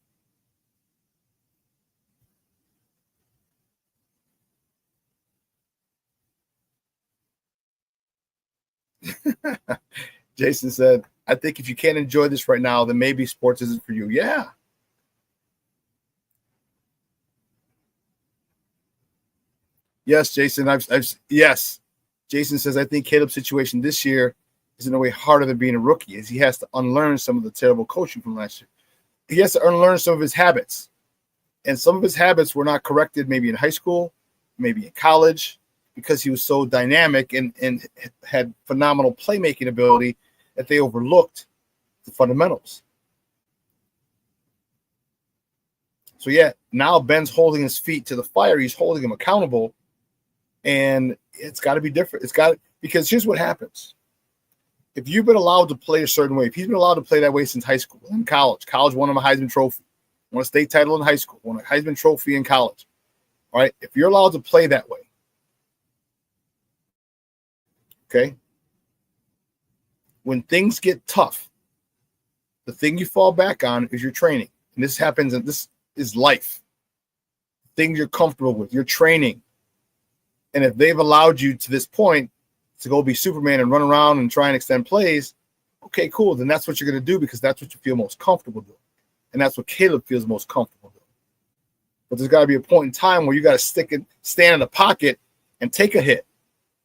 Jason said, I think if you can't enjoy this right now, then maybe sports isn't for you. Yeah. Yes, Jason. Yes. Jason says, I think Caleb's situation this year is in a way harder than being a rookie, as he has to unlearn some of the terrible coaching from last year. He has to unlearn some of his habits. And some of his habits were not corrected maybe in high school, maybe in college, because he was so dynamic and had phenomenal playmaking ability that they overlooked the fundamentals. So, yeah, now Ben's holding his feet to the fire. He's holding him accountable, and it's got to be different. Because here's what happens. If you've been allowed to play a certain way, if he's been allowed to play that way since high school and college won him a Heisman Trophy, won a state title in high school, won a Heisman Trophy in college, all right, if you're allowed to play that way, okay, when things get tough, the thing you fall back on is your training. And this happens, and this is life. Things you're comfortable with, your training. And if they've allowed you to this point to go be Superman and run around and try and extend plays, okay, cool. Then that's what you're going to do because that's what you feel most comfortable doing. And that's what Caleb feels most comfortable doing. But there's got to be a point in time where you got to stand in the pocket and take a hit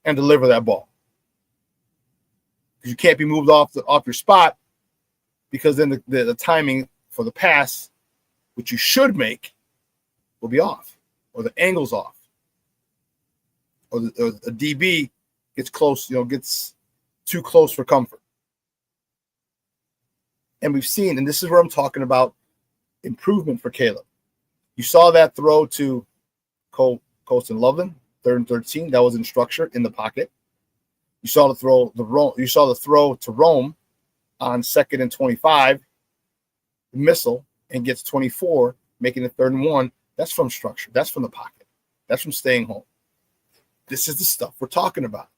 and deliver that ball. Because you can't be moved off your spot, because then the timing for the pass, which you should make, will be off, or the angle's off, or the DB gets close, gets too close for comfort. And we've seen, and this is where I'm talking about improvement for Caleb. You saw that throw to Colston Loveland, 3rd and 13. That was in structure in the pocket. You saw the throw to Rome on 2nd and 25, the missile, and gets 24, making it 3rd and 1. That's from structure. That's from the pocket. That's from staying home. This is the stuff we're talking about.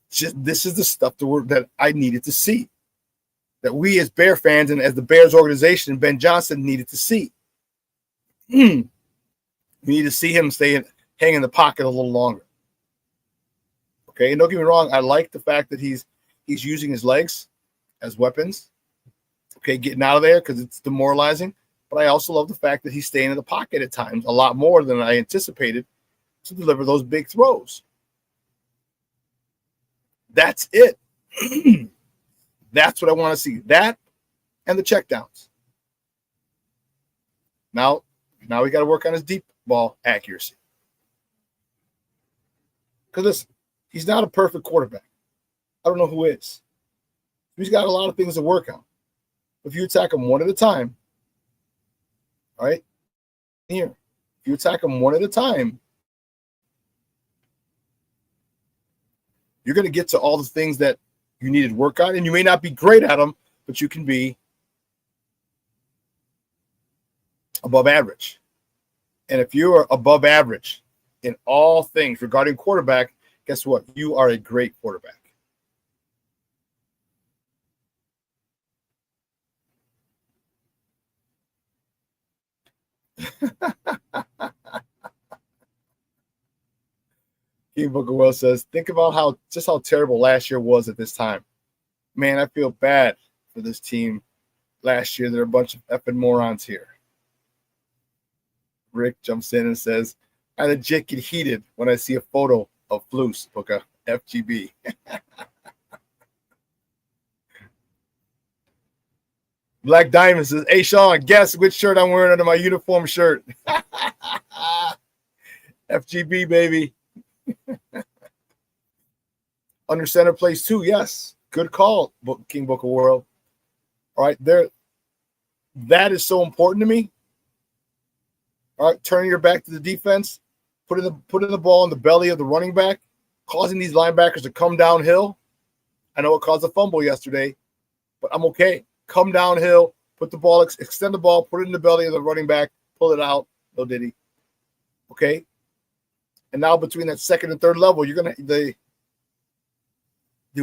This is the stuff that I needed to see, that we as Bear fans and as the Bears organization, Ben Johnson, needed to see. We need to see him hang in the pocket a little longer. Okay, and don't get me wrong, I like the fact that he's using his legs as weapons. Okay, getting out of there because it's demoralizing. But I also love the fact that he's staying in the pocket at times a lot more than I anticipated to deliver those big throws. That's it. That's what I want to see. That and the checkdowns. Now we got to work on his deep ball accuracy. Because listen, he's not a perfect quarterback. I don't know who is. He's got a lot of things to work on. If you attack him one at a time, all right, here, if you attack him one at a time, you're going to get to all the things that you needed to work on, and you may not be great at them, but you can be above average. And if you're above average in all things regarding quarterback, guess what? You are a great quarterback. King Booker Wells says, think about how terrible last year was at this time. Man, I feel bad for this team last year. They're a bunch of effing morons here. Rick jumps in and says, I legit get heated when I see a photo of Flus, Booker, FGB. Black Diamond says, hey, Shawn, guess which shirt I'm wearing under my uniform shirt. FGB, baby. Under center place 2, yes. Good call, King Booker World. All right, there. That is so important to me. All right, turning your back to the defense, putting the ball in the belly of the running back, causing these linebackers to come downhill. I know it caused a fumble yesterday, but I'm okay. Come downhill, put the ball, extend the ball, put it in the belly of the running back, pull it out. No diddy. Okay. And now between that second and third level, you're gonna the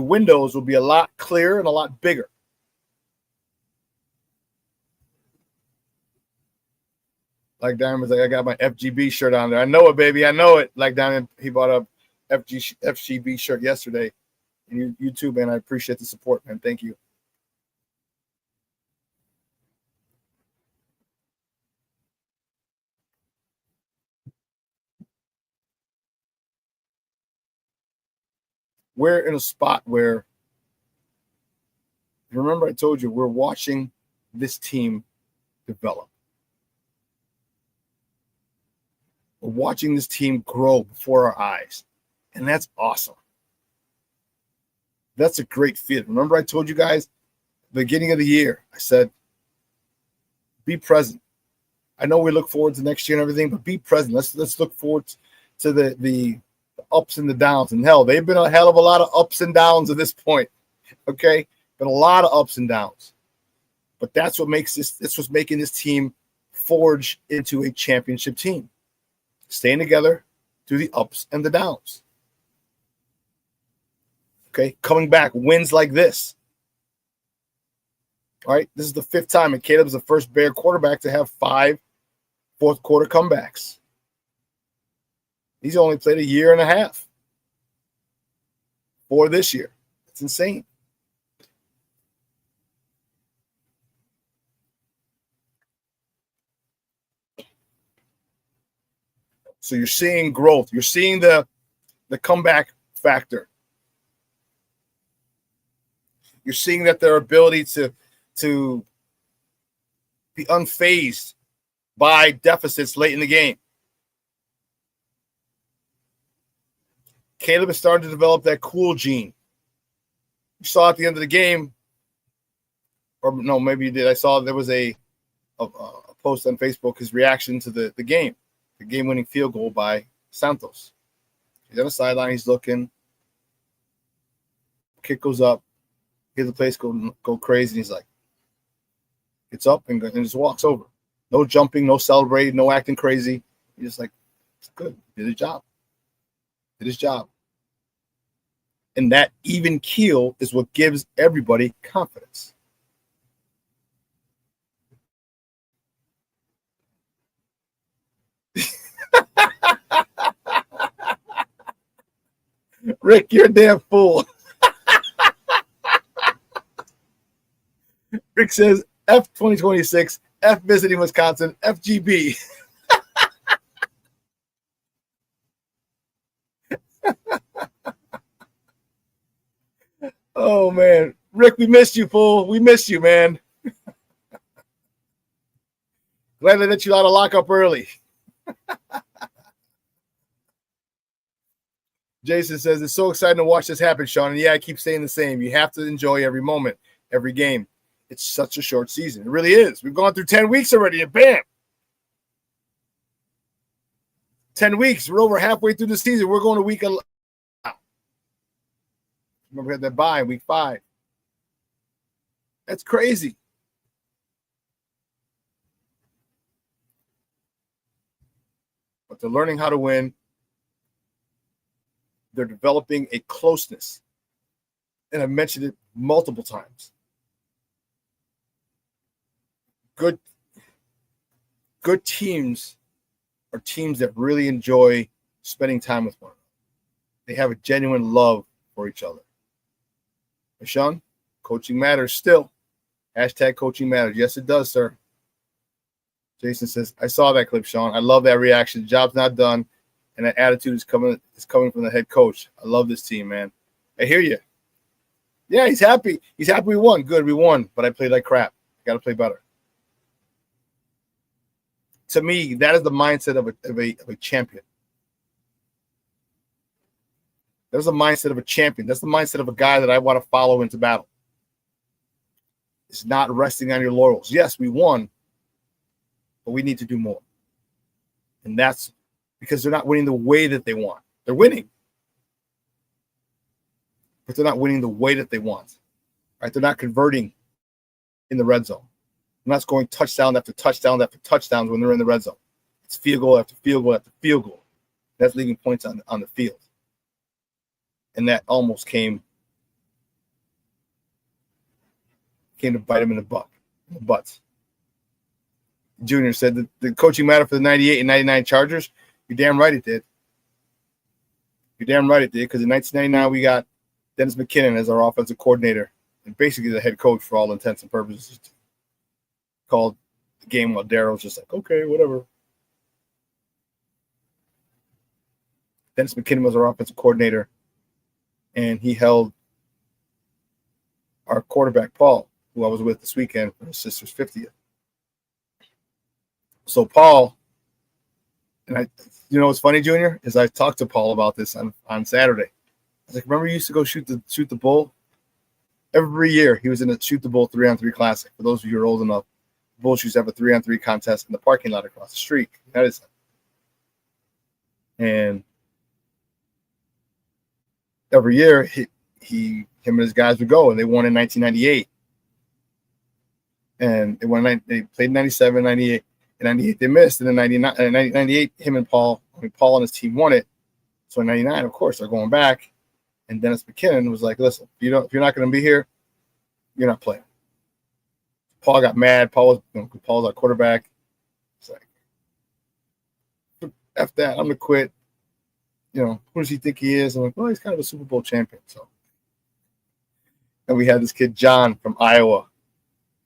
windows will be a lot clearer and a lot bigger. Like Diamond's like, I got my FGB shirt on there. I know it, baby. I know it. Like Diamond, he bought a FGB shirt yesterday. And you too, man. I appreciate the support, man. Thank you. We're in a spot where, remember I told you, we're watching this team develop. We're watching this team grow before our eyes, and that's awesome. That's a great feeling. Remember I told you guys, beginning of the year, I said, be present. I know we look forward to next year and everything, but be present. Let's look forward to the ups and the downs. And hell, they've been a hell of a lot of ups and downs at this point. Okay? Been a lot of ups and downs. But that's what makes this was making this team forge into a championship team. Staying together through the ups and the downs. Okay? Coming back, wins like this. All right? This is the 5th time, and Caleb's the first Bear quarterback to have 5 fourth quarter comebacks. He's only played a year and a half for this year. It's insane. So you're seeing growth. You're seeing the comeback factor. You're seeing that their ability to be unfazed by deficits late in the game. Caleb is starting to develop that cool gene. You saw at the end of the game, or no, maybe you did. I saw there was a post on Facebook, his reaction to the game-winning field goal by Santos. He's on the sideline. He's looking. Kick goes up. Hear the place go crazy. And he's like, gets up and just walks over. No jumping, no celebrating, no acting crazy. He's just like, it's good. Did his job. Did his job. And that even keel is what gives everybody confidence. Rick, you're a damn fool. Rick says, F 2026, F visiting Wisconsin, FGB. Oh, man. Rick, we missed you, fool. We missed you, man. Glad they let you out of lockup early. Jason says, it's so exciting to watch this happen, Shawn. And yeah, I keep saying the same. You have to enjoy every moment, every game. It's such a short season. It really is. We've gone through 10 weeks already, and bam. 10 weeks. We're over halfway through the season. We're going to week 11. Remember, we had that bye in week 5. That's crazy. But they're learning how to win. they're developing a closeness. And I've mentioned it multiple times. Good teams are teams that really enjoy spending time with one another. They have a genuine love for each other. And Shawn, coaching matters still. Hashtag coaching matters. Yes, it does, sir. Jason says, I saw that clip, Shawn. I love that reaction. The job's not done, and that attitude is coming from the head coach. I love this team, man. I hear you. Yeah, he's happy. He's happy we won. Good, we won, but I played like crap. Got to play better. To me, that is the mindset of a champion. That's the mindset of a champion. That's the mindset of a guy that I want to follow into battle. It's not resting on your laurels. Yes, we won, but we need to do more. And that's because they're not winning the way that they want. They're winning, but they're not winning the way that they want. Right? They're not converting in the red zone. They're not scoring touchdown after touchdown after touchdowns when they're in the red zone. It's field goal after field goal after field goal. That's leaving points on the field. And that almost came to bite him in the butts. Junior said that the coaching mattered for the 98 and 99 Chargers. You're damn right it did. You're damn right it did, because in 1999 we got Dennis McKinnon as our offensive coordinator and basically the head coach for all intents and purposes. Called the game while Darryl was just like, okay, whatever. Dennis McKinnon was our offensive coordinator, and he held our quarterback, Paul, who I was with this weekend for his sister's 50th. So Paul, and what's funny, Junior, is I talked to Paul about this on Saturday. I was like, remember you used to go shoot the bull? Every year he was in a shoot the bull 3-on-3 classic. For those of you who are old enough, Bulls used to have a 3-on-3 contest in the parking lot across the street. That is, and every year him and his guys would go, and they won in 1998. And they played in 97, 98. In 98 they missed, and in 98 him and Paul and his team won it. So in 99, of course, they're going back. And Dennis McKinnon was like, listen, if you're not going to be here, you're not playing. Paul got mad. Paul's our quarterback. It's like, F that, I'm going to quit. Who does he think he is? I'm like, well, he's kind of a Super Bowl champion. So, and we had this kid, John, from Iowa.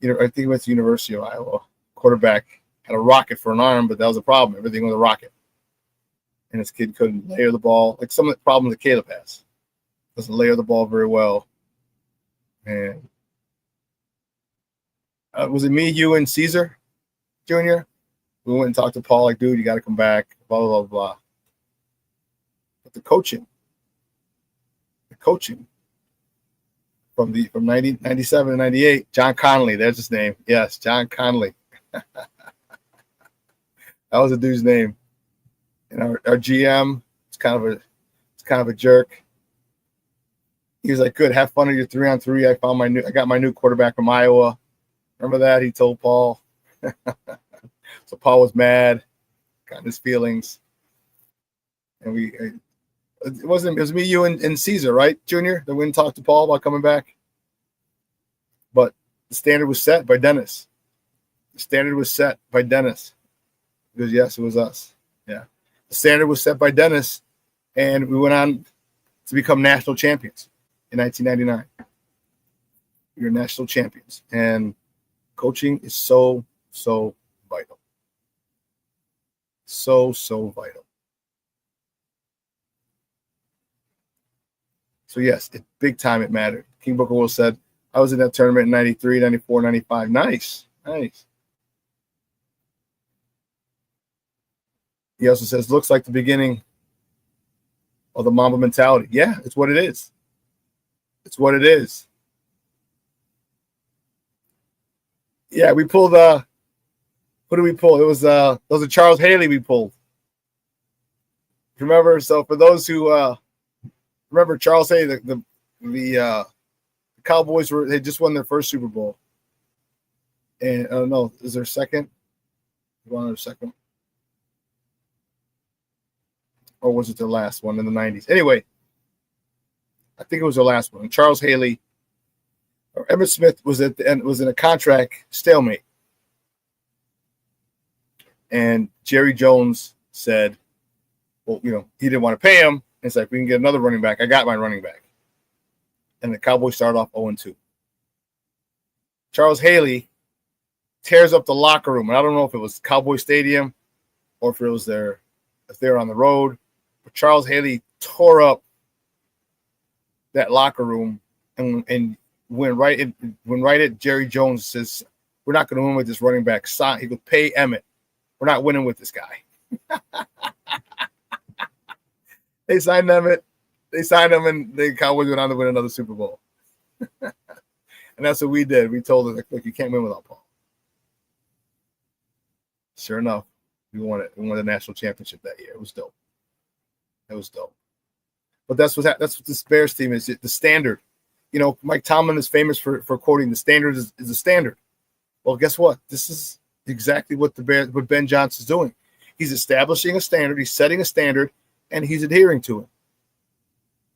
I think he went to the University of Iowa. Quarterback, had a rocket for an arm, but that was a problem. Everything was a rocket. And this kid couldn't layer the ball. Like some of the problems that Caleb has. Doesn't layer the ball very well. And was it me, you, and Caesar Jr.? We went and talked to Paul, like, dude, you got to come back, blah, blah, blah, blah. But the coaching from 97 to 98, John Connolly, there's his name. Yes, John Connolly. That was a dude's name. And our GM, it's kind of a jerk. He was like, good, have fun at your 3-on-3. I got my new quarterback from Iowa. Remember that? He told Paul. So Paul was mad, got his feelings. And it was me, you, and Caesar, right, Junior? That we didn't talk to Paul about coming back. But the standard was set by Dennis. Because yes, it was us. Yeah. The standard was set by Dennis, and we went on to become national champions in 1999. We were national champions. And coaching is so, so vital. So, so vital. So, yes, big time it mattered. King Booker Will said, I was in that tournament in 93, 94, 95. Nice. He also says, looks like the beginning of the Mamba mentality. Yeah, it's what it is. Yeah, we pulled what did we pull? It was those are Charles Haley we pulled. Remember? So for those who remember Charles Haley, the Cowboys they just won their first Super Bowl. And I don't know, is there a second? One or second? Or was it their last one in the 90s? Anyway, I think it was their last one. And Charles Haley or Emmitt Smith was at the end, was in a contract stalemate. And Jerry Jones said, well, he didn't want to pay him. It's like, we can get another running back. I got my running back. And the Cowboys started off 0-2. Charles Haley tears up the locker room. And I don't know if it was Cowboy Stadium or if it was if they were on the road. But Charles Haley tore up that locker room and went right at Jerry Jones. Says, we're not going to win with this running back. He could pay Emmitt. We're not winning with this guy. They signed Emmitt. They signed him, and the Cowboys went on to win another Super Bowl. And that's what we did. We told them, look, you can't win without Paul. Sure enough, we won it. We won the national championship that year. It was dope. It was dope. But that's what this Bears team is. The standard. Mike Tomlin is famous for quoting the standard is the standard. Well, guess what? This is exactly what what Ben Johnson's doing. He's establishing a standard. He's setting a standard, and he's adhering to it.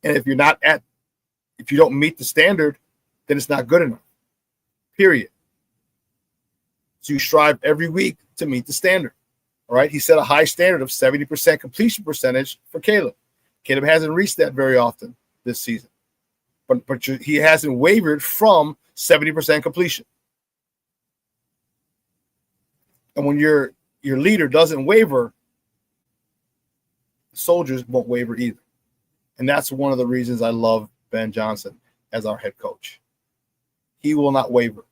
And if you don't meet the standard, then it's not good enough. Period. So you strive every week to meet the standard. All right. He set a high standard of 70% completion percentage for Caleb. Caleb hasn't reached that very often this season, but he hasn't wavered from 70% completion. And when your leader doesn't waver, soldiers won't waver either. And that's one of the reasons I love Ben Johnson as our head coach. He will not waver.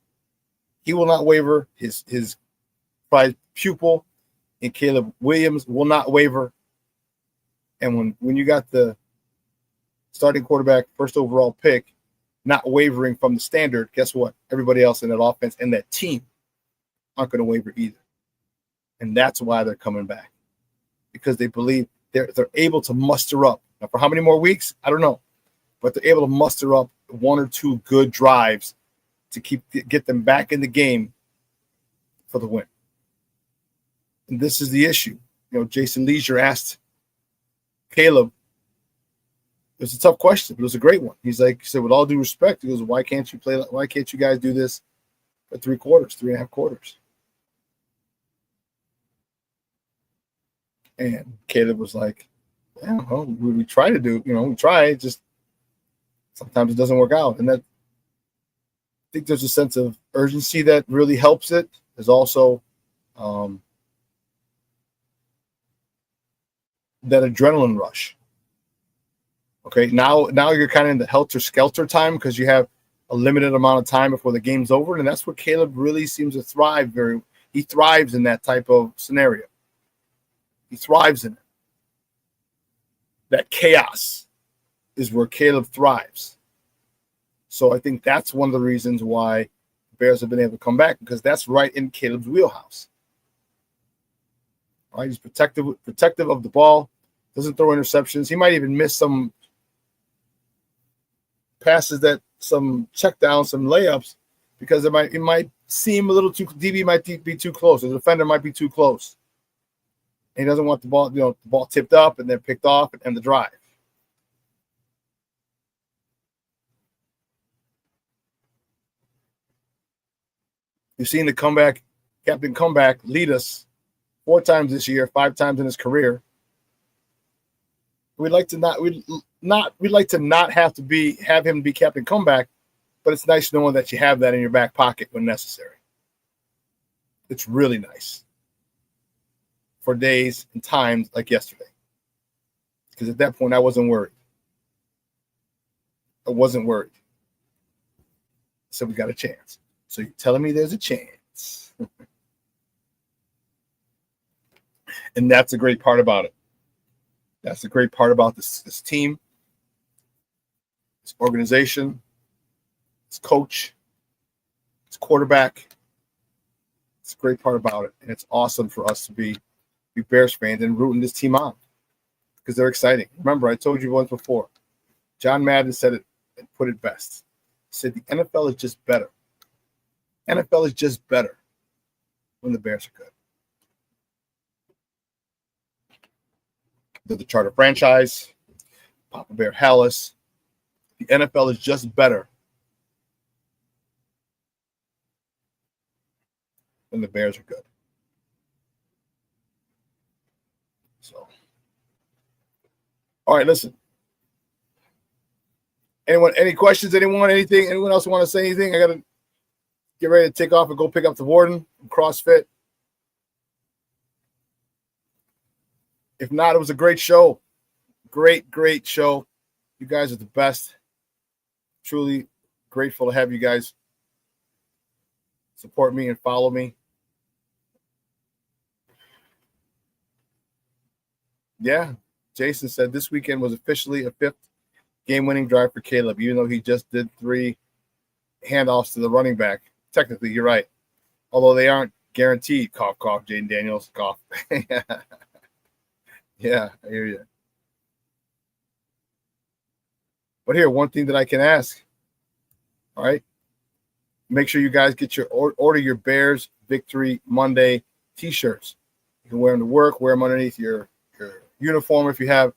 He will not waver. His prized pupil and Caleb Williams will not waver. And when you got the starting quarterback, first overall pick, not wavering from the standard, guess what? Everybody else in that offense and that team aren't going to waver either. And that's why they're coming back, because they believe they're able to muster up. Now, for how many more weeks? I don't know. But they're able to muster up one or two good drives to get them back in the game for the win. And this is the issue. Jason Leisure asked Caleb, it was a tough question, but it was a great one. He said, with all due respect, he goes, why can't you guys do this for 3.5 quarters? And Caleb was like, yeah, well, we try to do, we try, just sometimes it doesn't work out. And I think there's a sense of urgency that really helps it. There's also that adrenaline rush. Okay, now you're kind of in the helter-skelter time because you have a limited amount of time before the game's over, and that's where Caleb really seems to thrive. He thrives in that type of scenario. He thrives in it. That chaos is where Caleb thrives. So I think that's one of the reasons why the Bears have been able to come back, because that's right in Caleb's wheelhouse. All right, he's protective of the ball, doesn't throw interceptions. He might even miss some passes, some check downs, some layups, because it might seem a little too, DB might be too close, the defender might be too close. And he doesn't want the ball tipped up and then picked off and end the drive. You've seen the Captain Comeback lead us 4 times this year, 5 times in his career. We'd like to not have him be Captain Comeback, but it's nice knowing that you have that in your back pocket when necessary. It's really nice for days and times like yesterday, because at that point I wasn't worried. So we got a chance. So you're telling me there's a chance. And that's a great part about it. That's the great part about this team, this organization, this coach, this quarterback. It's a great part about it. And it's awesome for us to be Bears fans and rooting this team on, because they're exciting. Remember, I told you once before, John Madden said it and put it best. He said the NFL is just better. NFL is just better when the Bears are good. They're the Charter franchise, Papa Bear Hallis, The NFL is just better than the Bears are good. So, all right, listen. Any questions? Anyone else want to say anything? I got to get ready to take off and go pick up the warden from CrossFit. If not, it was a great show. Great show. You guys are the best. Truly grateful to have you guys support me and follow me. Yeah, Jason said this weekend was officially a 5th game-winning drive for Caleb, even though he just did 3 handoffs to the running back. Technically, you're right. Although they aren't guaranteed. Cough, cough, Jaden Daniels. Cough. Yeah, I hear you. But here, one thing that I can ask. All right. Make sure you guys get your order your Bears Victory Monday t-shirts. You can wear them to work, wear them underneath your uniform if you have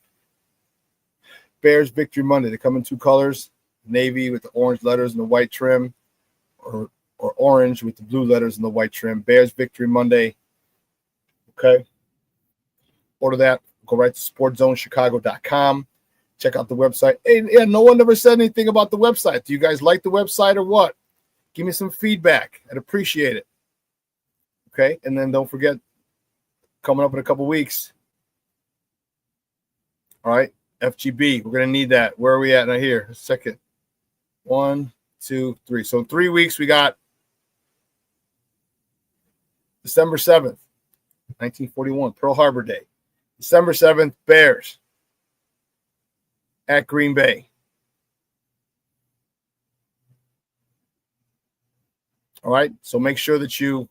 Bears Victory Monday. They come in 2 colors, navy with the orange letters and the white trim, or orange with the blue letters and the white trim. Bears Victory Monday. Okay. Order that. Go right to sportzonechicago.com. Check out the website. Hey, yeah, no one ever said anything about the website. Do you guys like the website or what? Give me some feedback. I'd appreciate it. Okay. And then don't forget, coming up in a couple weeks. All right. FGB. We're going to need that. Where are we at right here? A second. 1, 2, 3. So in 3 weeks, we got December 7th, 1941, Pearl Harbor Day. December 7th, Bears at Green Bay. All right. So make sure you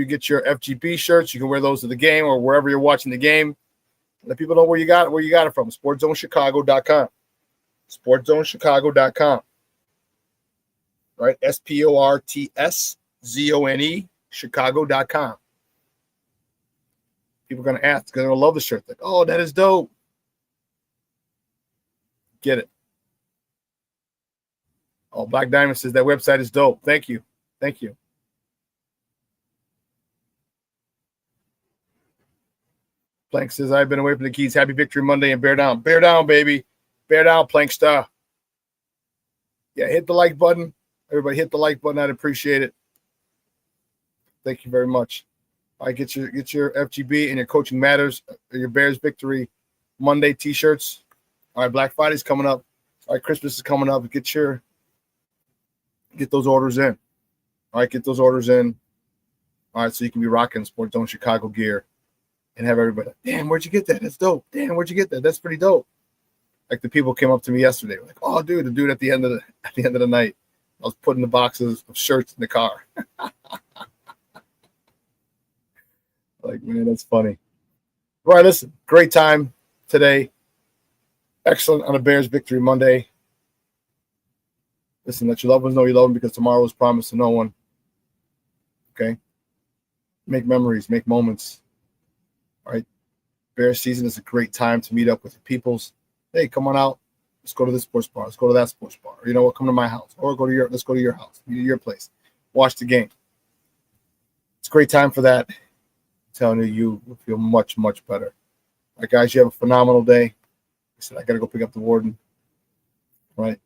get your FGB shirts. You can wear those to the game or wherever you're watching the game. Let people know where you got it from. SportZoneChicago.com. SportZoneChicago.com. Right? SportSzone Chicago.com. People are going to ask. They're going to love the shirt. Like, oh, that is dope. Get it. Oh, Black Diamond says that website is dope. Thank you. Thank you. Plank says, I've been away from the keys. Happy Victory Monday and bear down. Bear down, baby. Bear down, Plank Star. Yeah, hit the like button. Everybody hit the like button. I'd appreciate it. Thank you very much. All right, get your FGB and your Coaching Matters, your Bears Victory Monday t-shirts. All right, Black Friday's coming up. All right, Christmas is coming up. Get those orders in. All right, get those orders in. All right, so you can be rocking Sports Zone Chicago gear and have everybody, damn, where'd you get that? That's dope. Damn, where'd you get that? That's pretty dope. Like the people came up to me yesterday, like, oh, dude, the dude at the end of the night, I was putting the boxes of shirts in the car. Like, man, that's funny. All right, listen, great time today. Excellent on a Bears Victory Monday. Listen, let your loved ones know you love them because tomorrow is promised to no one. Okay? Make memories, make moments. All right? Bears season is a great time to meet up with your peoples. Hey, come on out. Let's go to this sports bar. Let's go to that sports bar. Or, you know what? Come to my house. Or let's go to your house, your place. Watch the game. It's a great time for that. I'm telling you will feel much, much better. All right, guys, you have a phenomenal day. I said, I got to go pick up the warden. All right.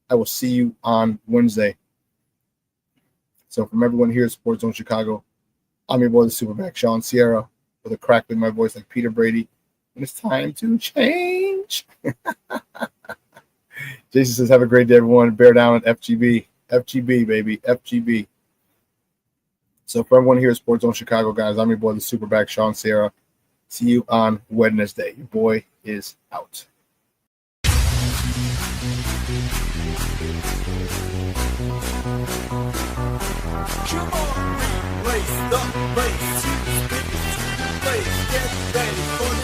I will see you on Wednesday. So from everyone here at Sports Zone Chicago, I'm your boy, the SuperBack, Shawn Sierra, with a crack in my voice like Peter Brady. And it's time to change. Jason says, have a great day, everyone. Bear down at FGB. FGB, baby. FGB. So for everyone here at Sports Zone Chicago, guys, I'm your boy, the SuperBack, Shawn Sierra. See you on Wednesday. Your boy is out. Come on, race the race. Get ready for